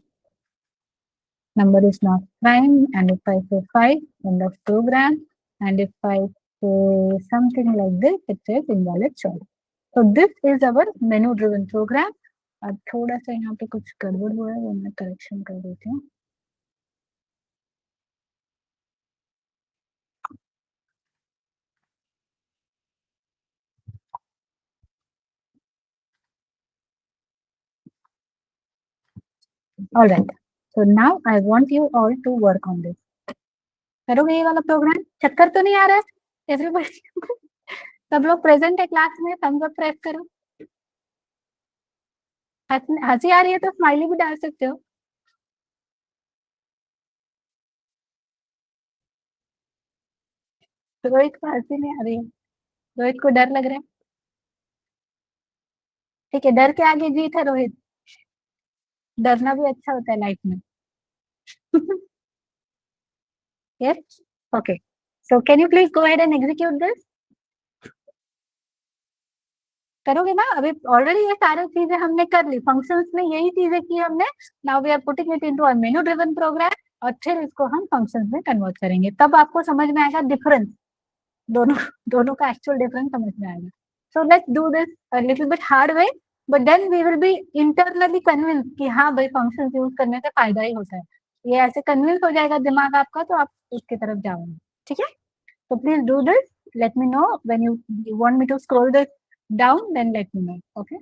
Number is not prime, and if I say 5 in the program, and if I say something like this, it says invalid choice. So this is our menu driven program. अब थोड़ा सा यहाँ पे कुछ गड़बड़ हुआ है, वो मैं करेक्शन कर देती हूँ. All right. So now I want you all to work on this. करोगे ये वाला प्रोग्राम? चक्कर तो नहीं आ रहा है? एवरीबॉडी सब लोग प्रेजेंट है क्लास में, थम्स अप प्रेस करो. हंसी आ रही है तो स्माइली भी डाल सकते हो. रोहित को हंसी नहीं आ रही है. रोहित को डर लग रहा है. ठीक है, डर के आगे जीत है रोहित. डरना भी अच्छा होता है लाइफ में. Yes? Okay. So can you please go ahead and execute this? करोगे ना? अभी ऑलरेडी ये सारी चीजें हमने कर ली. फंक्शंस में यही चीजें की हमने. Now we are putting it into a menu driven program, और फिर इसको हम फंक्शंस में कन्वर्ट करेंगे. तब आपको समझ में आएगा डिफरेंस. दोनों दोनों का एक्चुअल डिफरेंस समझ में आएगा. So let's do this a little bit hard way, but then we will be internally convince कि हाँ भाई फंक्शंस यूज करने से फायदा ही होता है. ये ऐसे कन्विंस हो जाएगा दिमाग आपका, तो आप उसकी तरफ जाओगे. ठीक है? So please do this. Let me know when you want me to scroll this down, then let me know. Okay.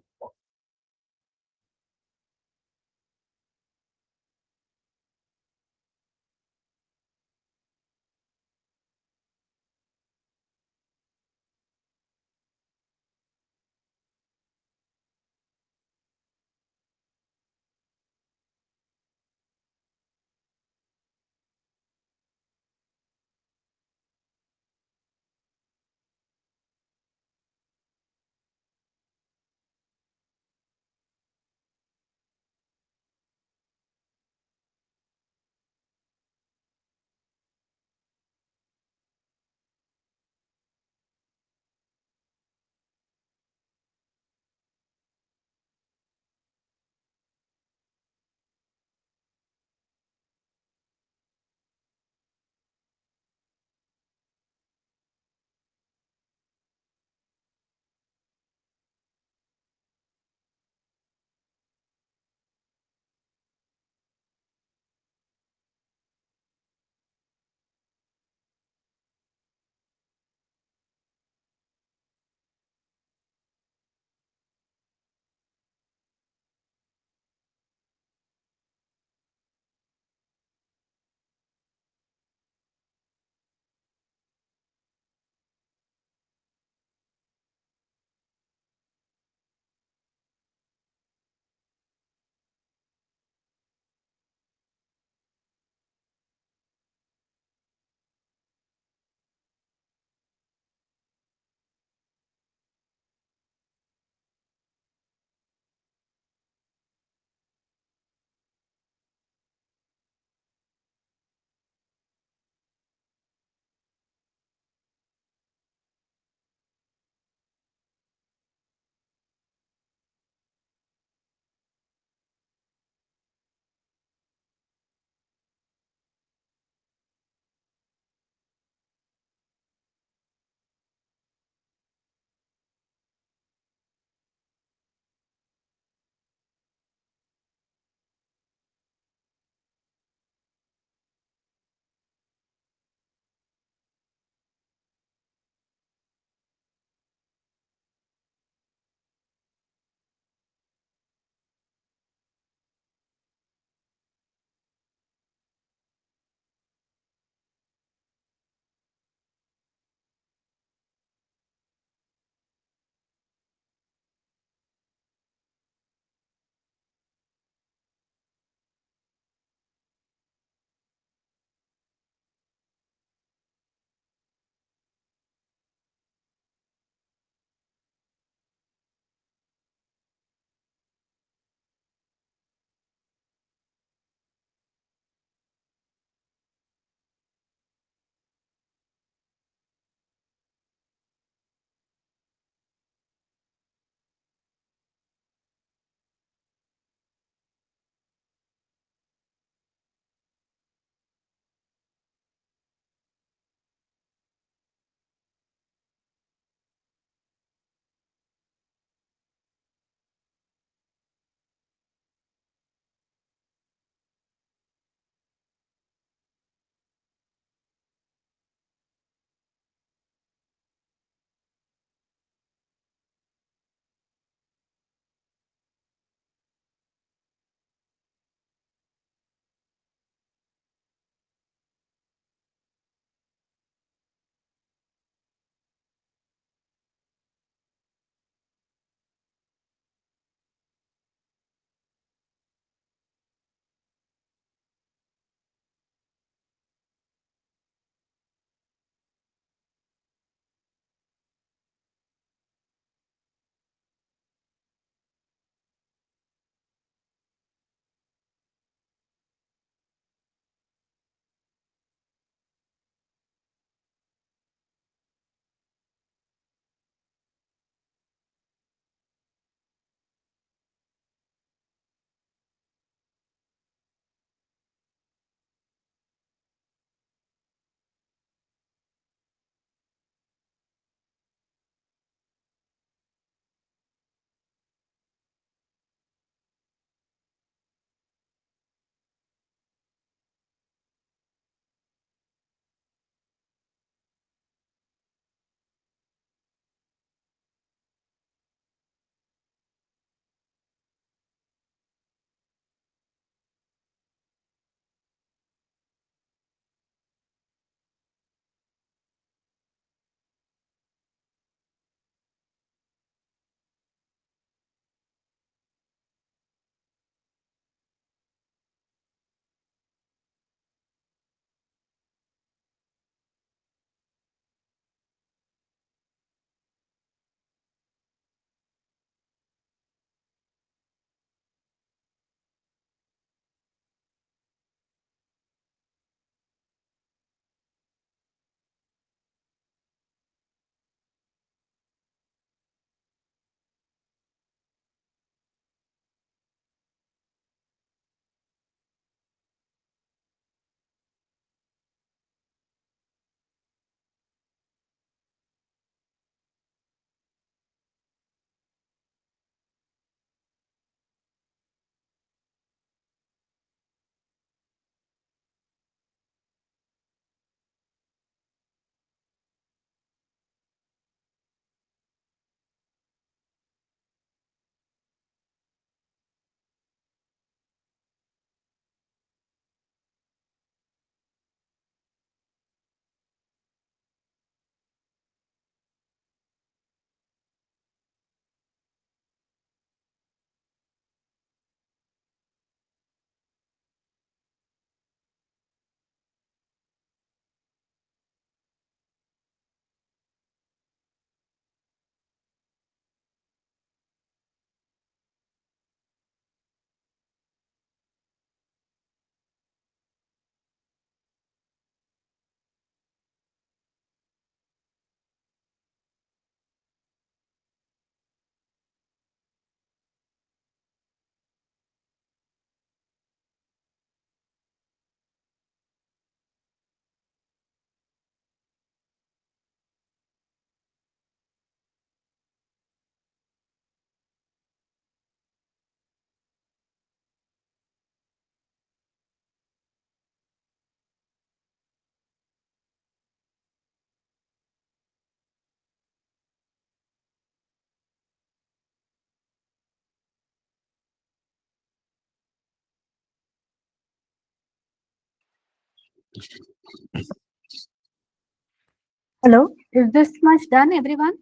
Hello, is this much done everyone?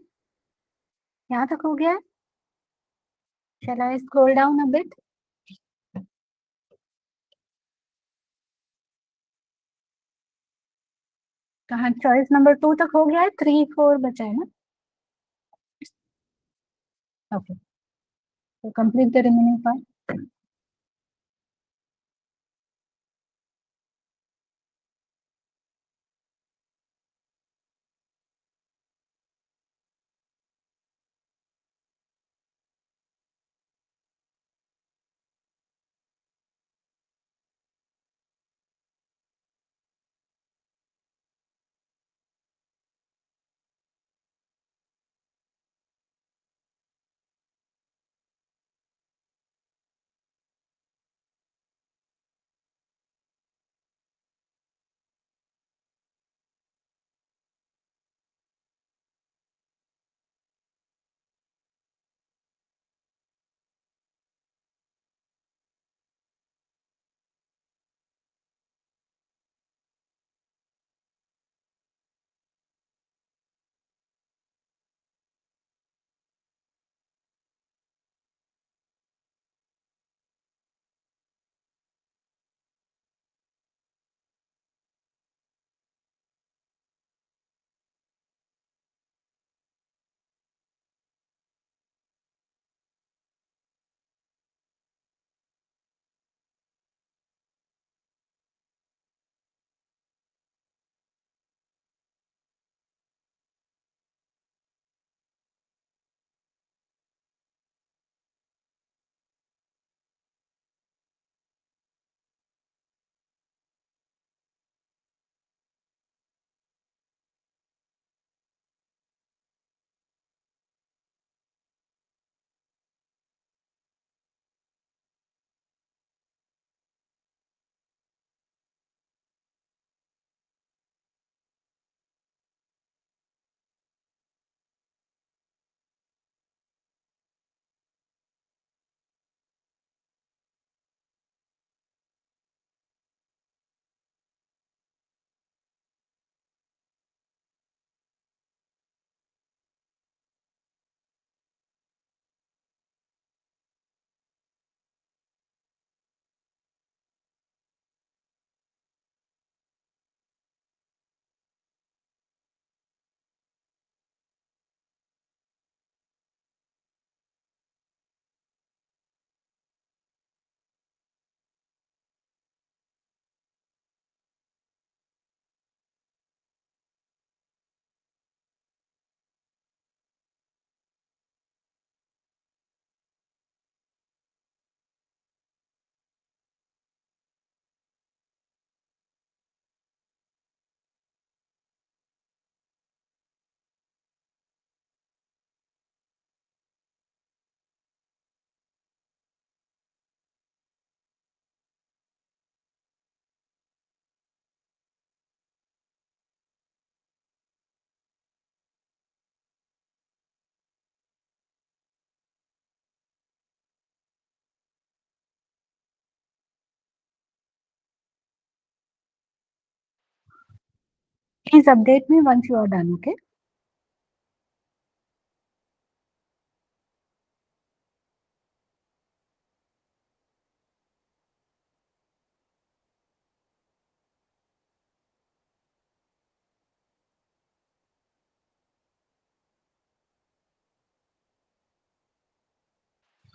यहाँ तक हो गया है? Shall I scroll down a bit? कहाँ choice number 2 तक हो गया है, 3 4 बचा है ना? ओके, तो complete the remaining part. Please update me once you are done, okay?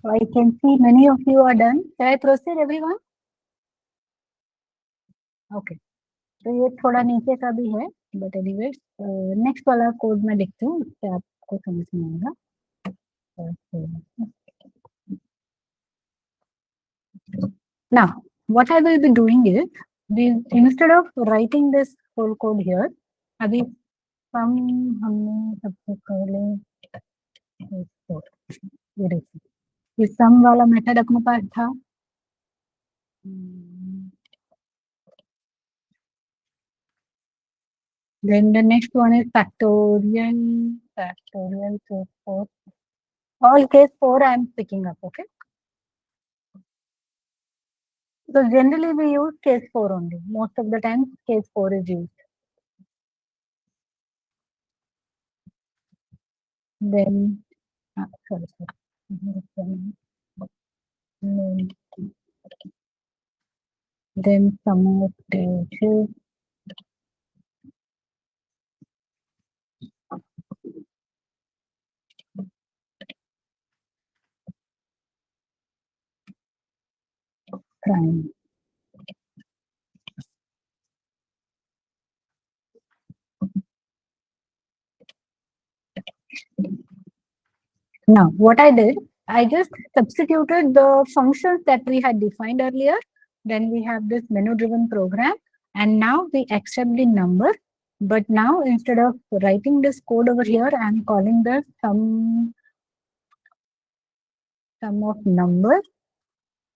So I can see many of you are done. Shall I proceed, everyone? Okay. तो ये थोड़ा नीचे का भी है, बट एनीवेज नेक्स्ट वाला कोड मैं लिखती हूँ, उससे आपको समझ में आएगा. Now, what I will be doing is, instead of writing this whole code here, अभी सम हमने सबसे पहले ये देखिए, ये सम वाला मेथड अपने पास था. Then the next one is factorial, factorial to 4. All case 4 I am picking up, okay? Because generally we use case 4 only. Most of the time case 4 is used. Then, sorry. Then some of the crime. Now, what I did, I just substituted the functions that we had defined earlier. Then we have this menu-driven program, and now we accept the number. But now, instead of writing this code over here, I'm calling the sum of numbers,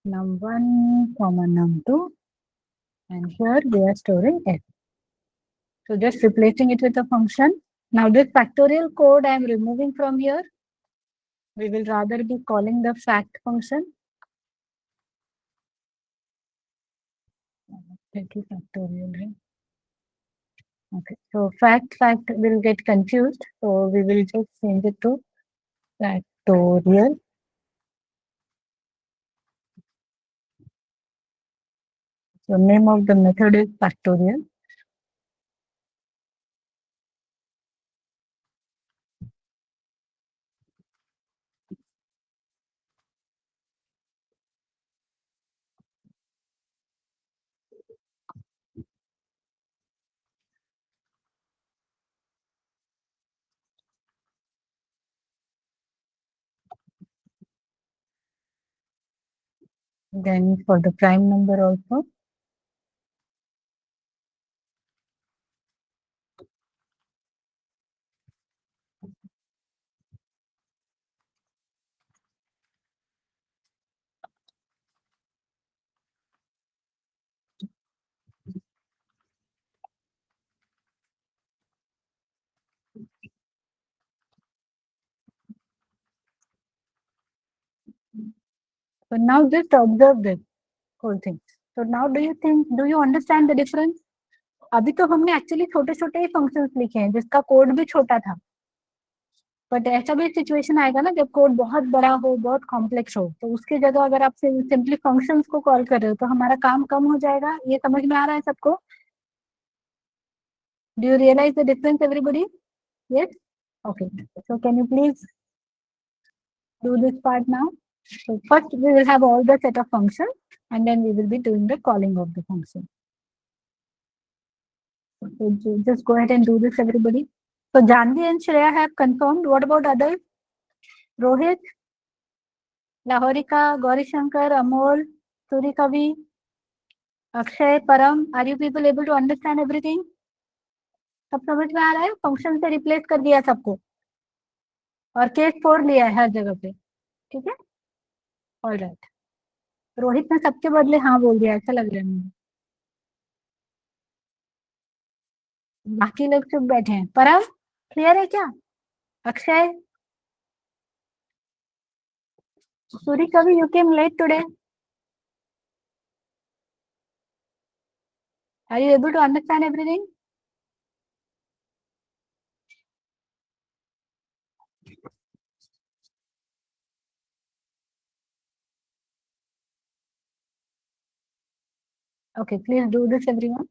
num1, comma num2, and here we are storing f. So just replacing it with a function. Now this factorial code I am removing from here. We will rather be calling the fact function. Factorial, right? Okay, so fact will get confused. So we will just change it to factorial. So name of the method is factorial. Then for the prime number also. So now just observe this whole thing. So now do you understand the difference? अभी तो हमने actually छोटे छोटे ही functions लिखे हैं जिसका code भी छोटा था, बट ऐसा भी सिचुएशन आएगा ना जब कोड बहुत बड़ा हो, बहुत कॉम्प्लेक्स हो, तो उसकी जगह अगर आप सिंपली फंक्शंस को कॉल कर रहे हो तो हमारा काम कम हो जाएगा. ये समझ में आ रहा है सबको? Do you realise the difference everybody? Yes. Okay, so can you please do this part now? So first we will have all the set of functions and then we will be doing the calling of the function. So just go ahead and do this everybody. So Janvi and Shreya have confirmed. What about others? Rohit, Lahorika, Gauri Shankar, Amol, Surikavi, Akshay, Param, are you people able to understand everything? सब समझ में आ रहा है? Function से replace कर दिया सबको और केस 4 लिया है हर जगह पे. ठीक है, ऑल राइट. रोहित ने सबके बदले हाँ बोल दिया, ऐसा लग रहा है मुझे. बाकी लोग चुप बैठे हैं. परम क्लियर है क्या? Akshay, Suri Kavi, you came late today. Are you able to understand everything? Okay, please do this everyone.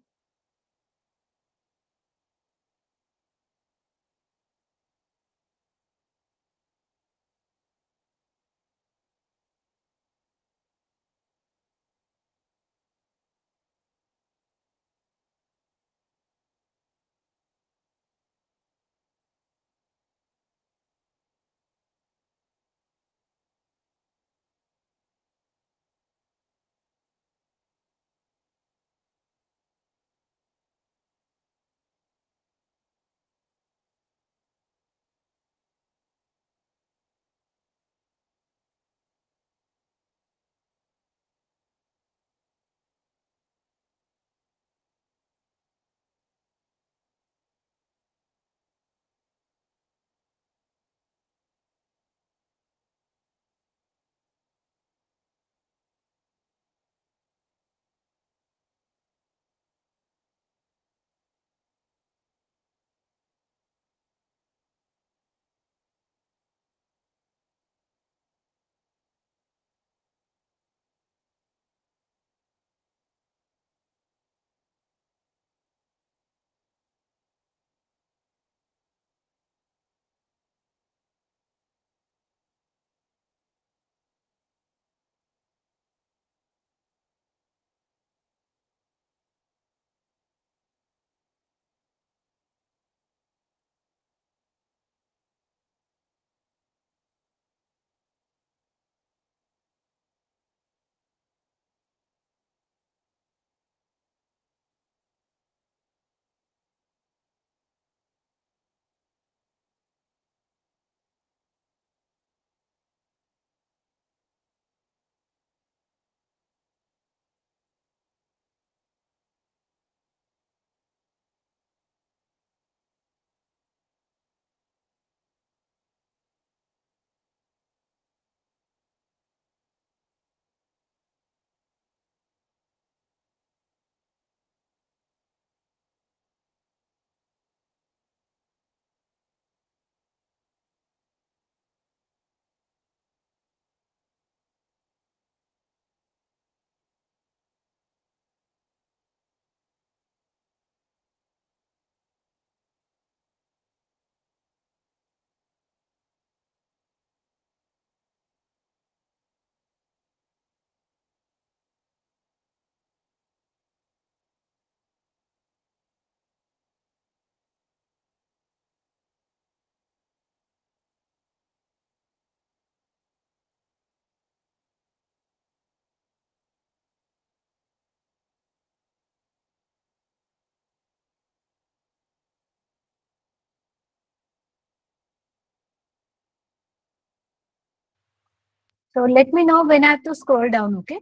So let me know when I have to scroll down, okay?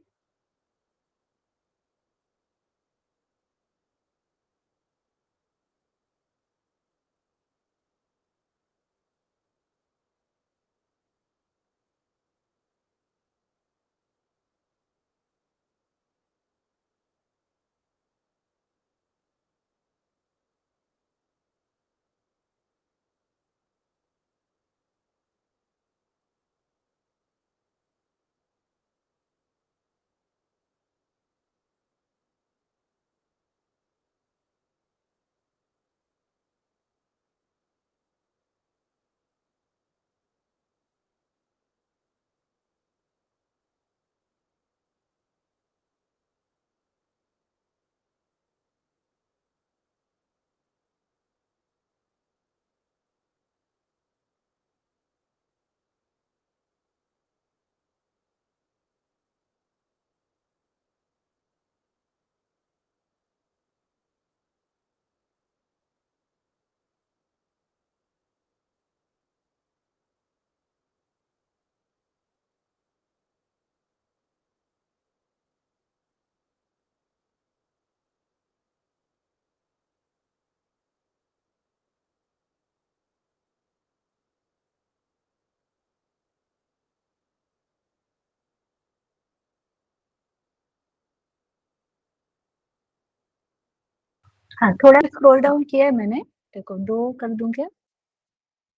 हाँ, थोड़ा स्क्रॉल डाउन किया है मैंने। देखो 2 कर दूँ क्या?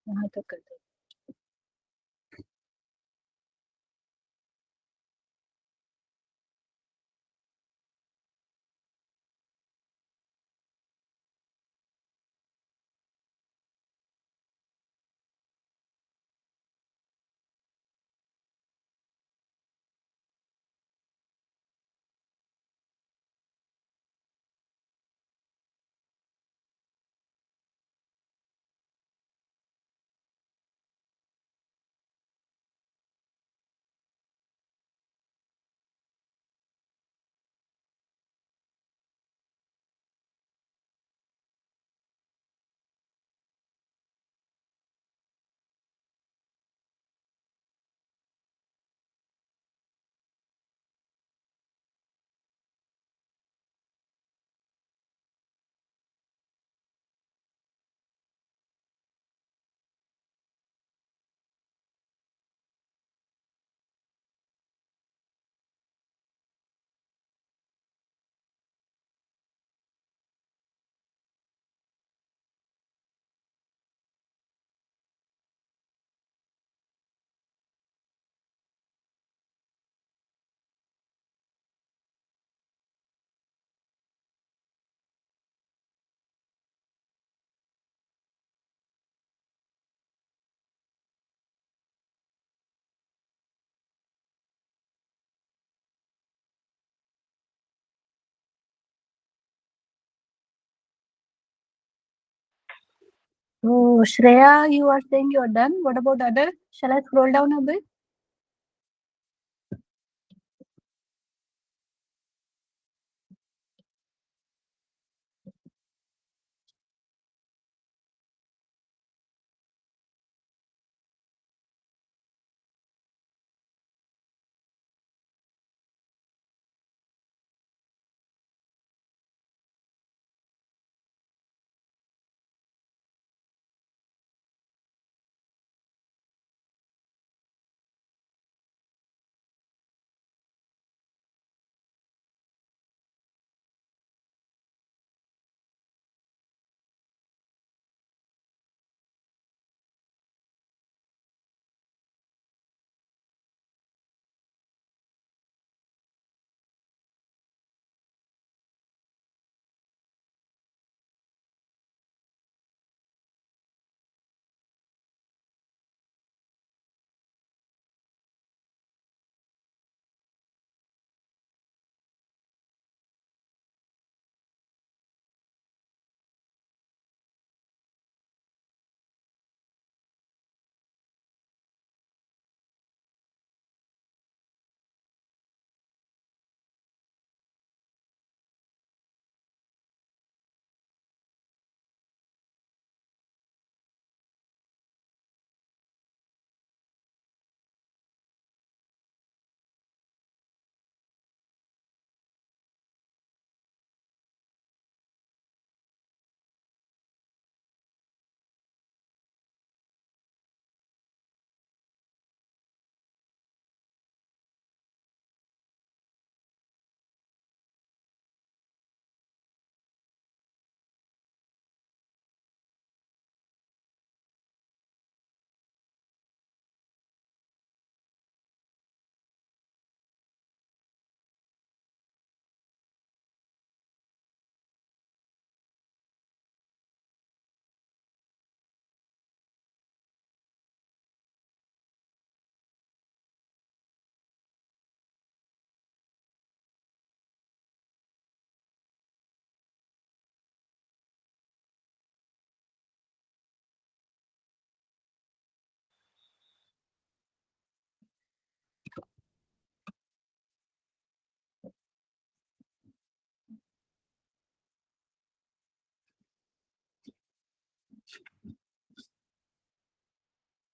यहाँ तक कर दूँ। So Shreya, you are saying you are done. What about other? Shall I scroll down a bit?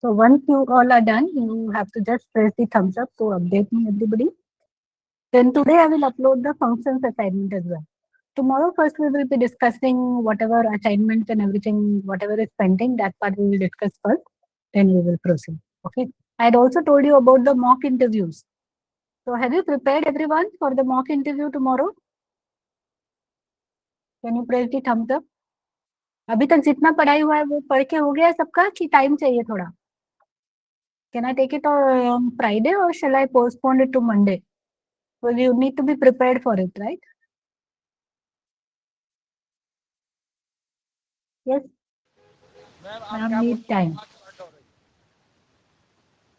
So once you all are done, you have to just press the thumbs up to update me, everybody. Then today I will upload the functions assignment as well. Tomorrow first we will be discussing whatever assignment and everything, whatever is pending, that part we will discuss first, then we will proceed. Okay. I had also told you about the mock interviews. So have you prepared everyone for the mock interview tomorrow? Can you press the thumbs up? अभी तक जितना पढ़ाई हुआ है वो पढ़ के हो गया सबका कि टाइम चाहिए थोड़ा? Can I take it on Friday or shall I postpone it to Monday? Well, you need to be prepared for it, right? Yes. Ma'am need time.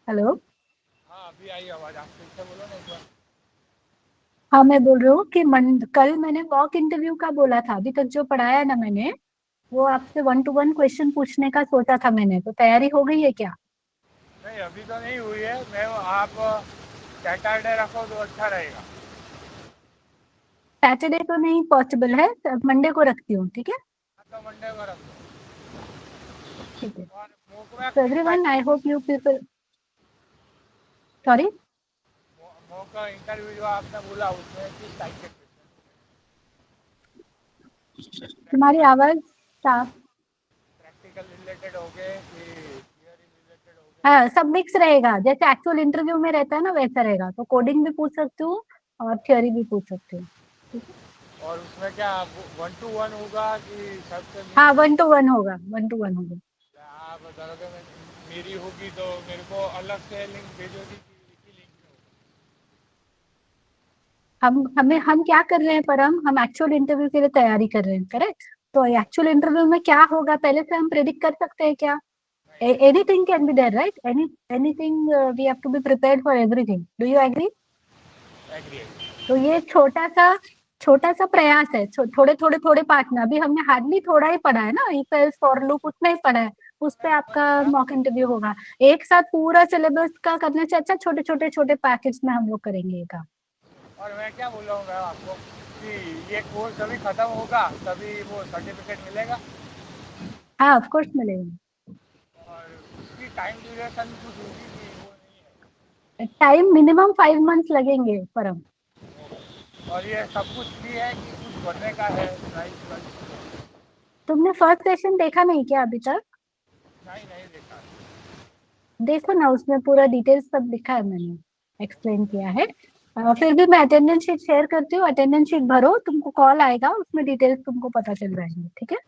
Hello.
हाँ अभी आई आवाज, आप फिर से बोलो ना एक बार.
हाँ मैं बोल रही हूँ कि कल मैंने वॉक इंटरव्यू का बोला था, अभी तक जो पढ़ाया ना मैंने वो आपसे 1-to-1 क्वेश्चन पूछने का सोचा था मैंने, तो तैयारी हो गई है क्या?
नहीं अभी तो नहीं हुई है. मैं आप सैटरडे रखो तो अच्छा रहेगा.
सैटरडे तो नहीं पॉसिबल है, मंडे को रखती हूँ. ठीक है.
तो मंडे को रख दो.
ठीक है.
और मोक में
So
किस
everyone,
type
I hope you people. Sorry.
Mock interview जो आपने बोला उसमें किस टाइप के
तुम्हारी आवाज साफ.
प्रैक्टिकल रिलेटेड हो गए कि थियरी रिलेटेड हो गए?
हाँ सब मिक्स रहेगा, जैसे एक्चुअल इंटरव्यू में रहता है ना वैसा रहेगा. तो कोडिंग भी पूछ सकती हूँ और थियोरी भी पूछ सकती हूँ. ठीक है.
और उसमें क्या 1-to-1 होगा कि सबसे
हाँ
मिक्स?
1-to-1 होगा, 1-to-1 होगा.
आप करोगे मेरी होगी तो मेरे को अलग से लिंक भेजोगी कि एक ही लिंक में होगा?
हम क्या कर रहे हैं परम, हम एक्चुअल इंटरव्यू के लिए तैयारी कर रहे हैं, करेक्ट? तो एक्चुअल इंटरव्यू में क्या होगा पहले से हम प्रेडिक्ट कर सकते हैं क्या? Anything can be there, right? Anything, we have to be prepared for everything. Do you agree?
Agree.
तो ये छोटा सा प्रयास है, थोड़े पार्ट में. अभी हमने हार्डली थोड़ा ही पढ़ा है ना, इफ एल्स फॉर लूप उतना ही पढ़ा है. उस पे आपका मॉक इंटरव्यू होगा. एक साथ पूरा सिलेबस का करने से अच्छा छोटे पैकेट्स में हम लोग करेंगे ये काम.
और मैं क्या बोल रहा हूँ मैम आपको कि ये कोर्स जब खत्म होगा तभी वो सर्टिफिकेट मिलेगा.
हाँ ऑफ कोर्स मिलेगा.
और उसकी टाइम ड्यूरेशन कुछ होगी कि वो नहीं है?
टाइम मिनिमम 5 मंथ्स लगेंगे परम.
और ये सब कुछ फ्री है कि कुछ बनने का है प्राइस?
तुमने फर्स्ट सेशन देखा नहीं क्या अभी तक?
नहीं नहीं देखा.
देखो ना, उसमें पूरा डिटेल्स सब लिखा है, मैंने एक्सप्लेन किया है. फिर भी मैं अटेंडेंस शीट शेयर करती हूँ, अटेंडेंस शीट भरो, तुमको कॉल आएगा, उसमें डिटेल्स तुमको पता चल जाएंगे. ठीक है.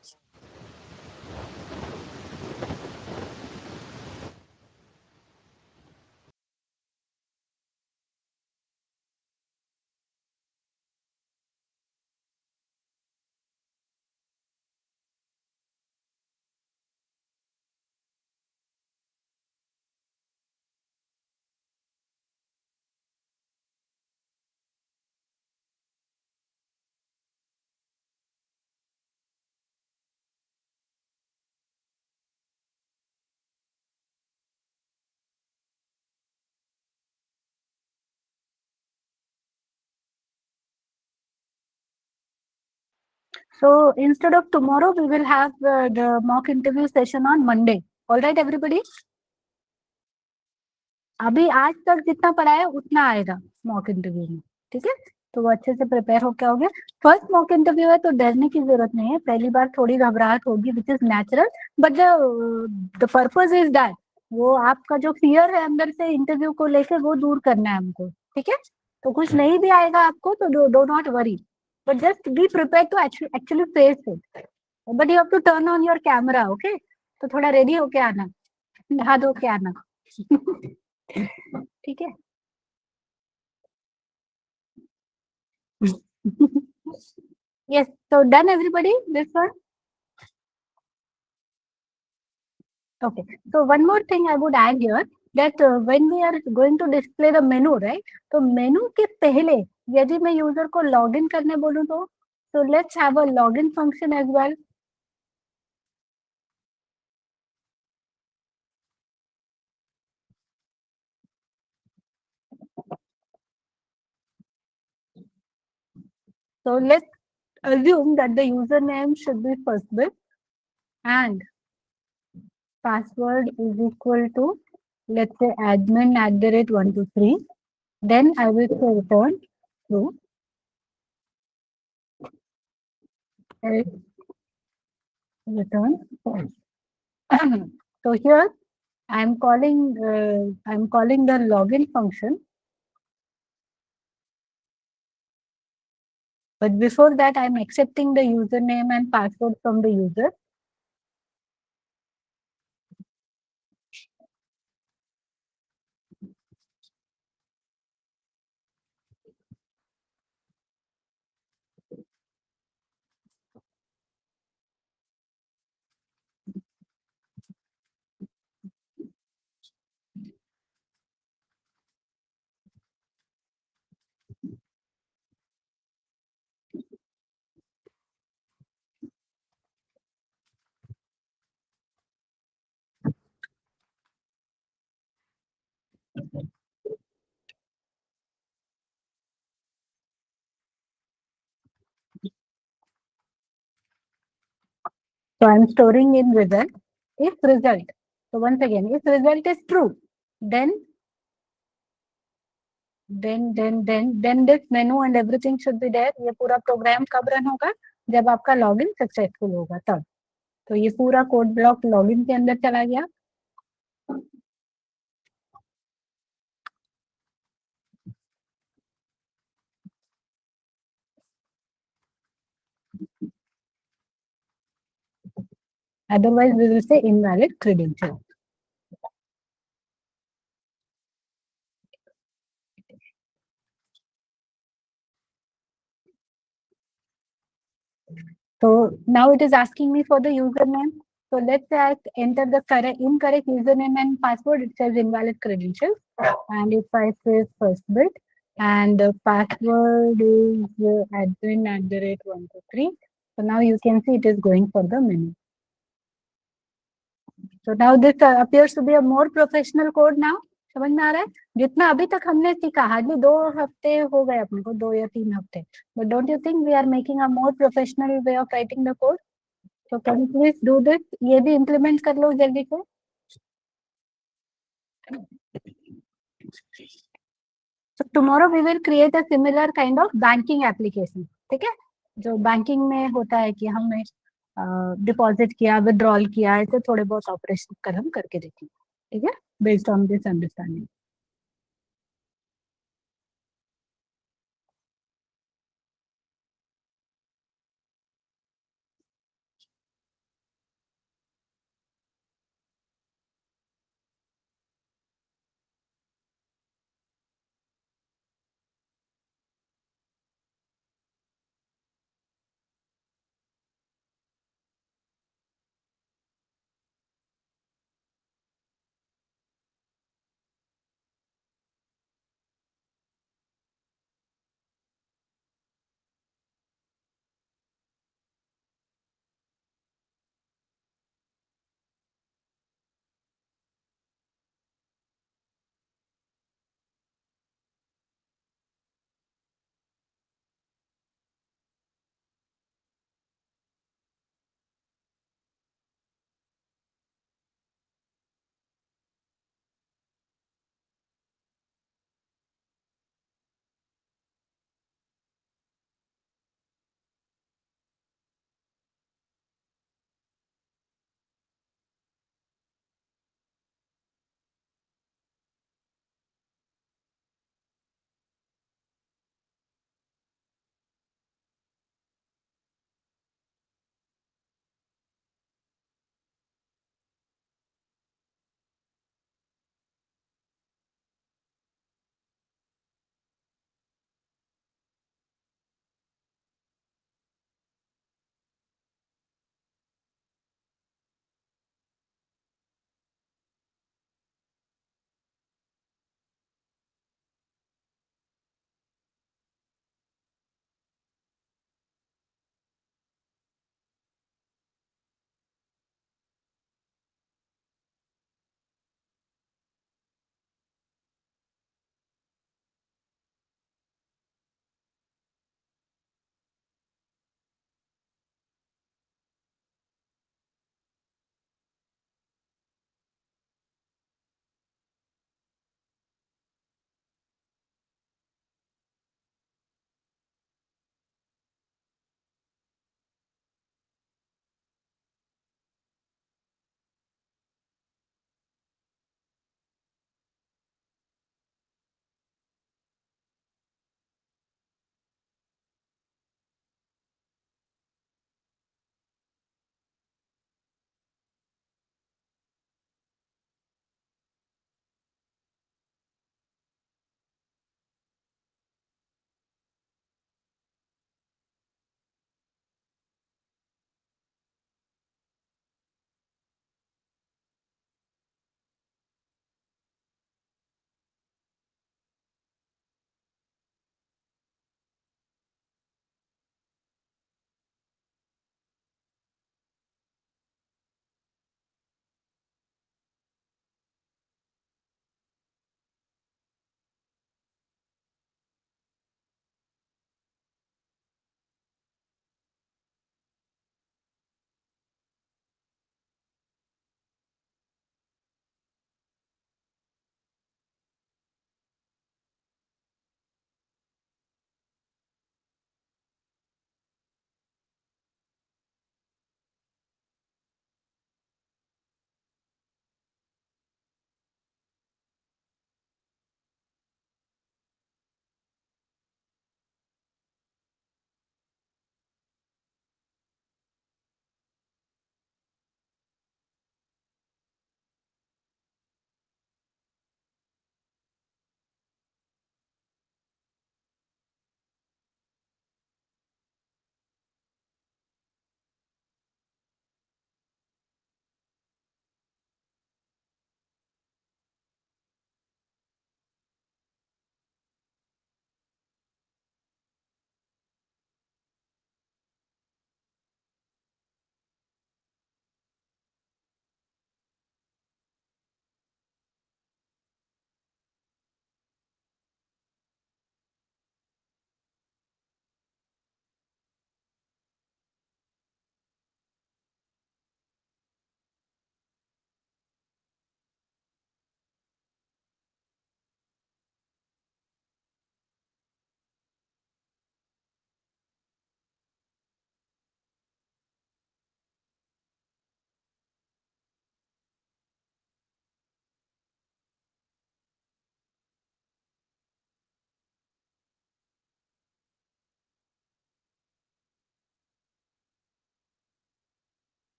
So instead of tomorrow, we will have the mock interview session on Monday. All right, everybody. अभी आज तक जितना पढ़ा है उतना आएगा मॉक इंटरव्यू में. ठीक है. तो वो अच्छे से प्रिपेयर होकर आओगे. फर्स्ट मॉक इंटरव्यू है तो डरने की जरूरत नहीं है. पहली बार थोड़ी घबराहट होगी, which is natural, but the purpose is that वो आपका जो फियर है अंदर से इंटरव्यू को लेकर वो दूर करना है हमको. ठीक है. तो कुछ नहीं भी आएगा आपको तो do not worry, but just be prepare to actually face it. But you have to turn on your camera. Okay. तो थोड़ा रेडी होके आना, नहा धो के आना. ठीक है. Yes, so done everybody, this one. Okay, so one more thing I would add here, that when we are going to display the menu, right? तो मेनू के पहले यदि मैं यूजर को लॉग इन करने बोलूं तो let's have a log in function as well. So let's assume that the username should be FirstBit and password is equal to, let's say, admin@123. Then I will say return true. Return false. So here I'm calling the login function, but before that I'm accepting the username and password from the user. So I'm storing in result. If result, so once again, if result is true, then this menu and everything should be there. ये पूरा programme कब run होगा? जब आपका login successful होगा तब. तो ये पूरा कोड ब्लॉक लॉगिन के अंदर चला गया. Otherwise, we will say invalid credential. So now it is asking me for the username. So let's say I enter the incorrect username and password. It says invalid credentials. And if I say FirstBit and the password is admin@123. So now you can see it is going for the menu. So now this appears to be a more professional code now. समझ में आ रहा है? जितना अभी तक हमने सीखा, hardly 2 हफ्ते हो गए अपने को, 2 या 3 हफ्ते. But don't you think we are making a more professional way of writing the code? So can you please do this? ये भी implement कर लो जल्दी से. So tomorrow we will create a similar kind of banking application. ठीक है? जो banking में होता है कि हमने डिपॉजिट किया, विड्रॉल किया, ऐसे थोड़े बहुत ऑपरेशन कर हम करके देखेंगे. ठीक है? Based on this understanding.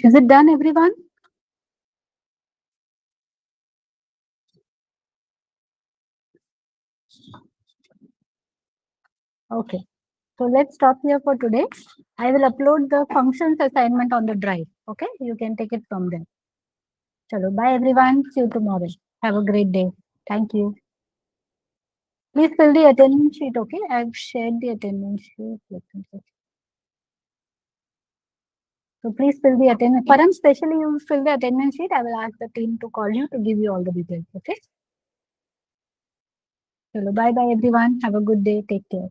Is it done, everyone? Okay. So let's stop here for today. I will upload the functions assignment on the drive. Okay. You can take it from there. Chalo, bye everyone. See you tomorrow. Have a great day. Thank you. Please fill the attendance sheet. Okay. I've shared the attendance sheet. Let me check. So please fill the attendance. Param, especially you fill the attendance sheet. I will ask the team to call you to give you all the details. Okay. Chalo, bye bye everyone. Have a good day. Take care.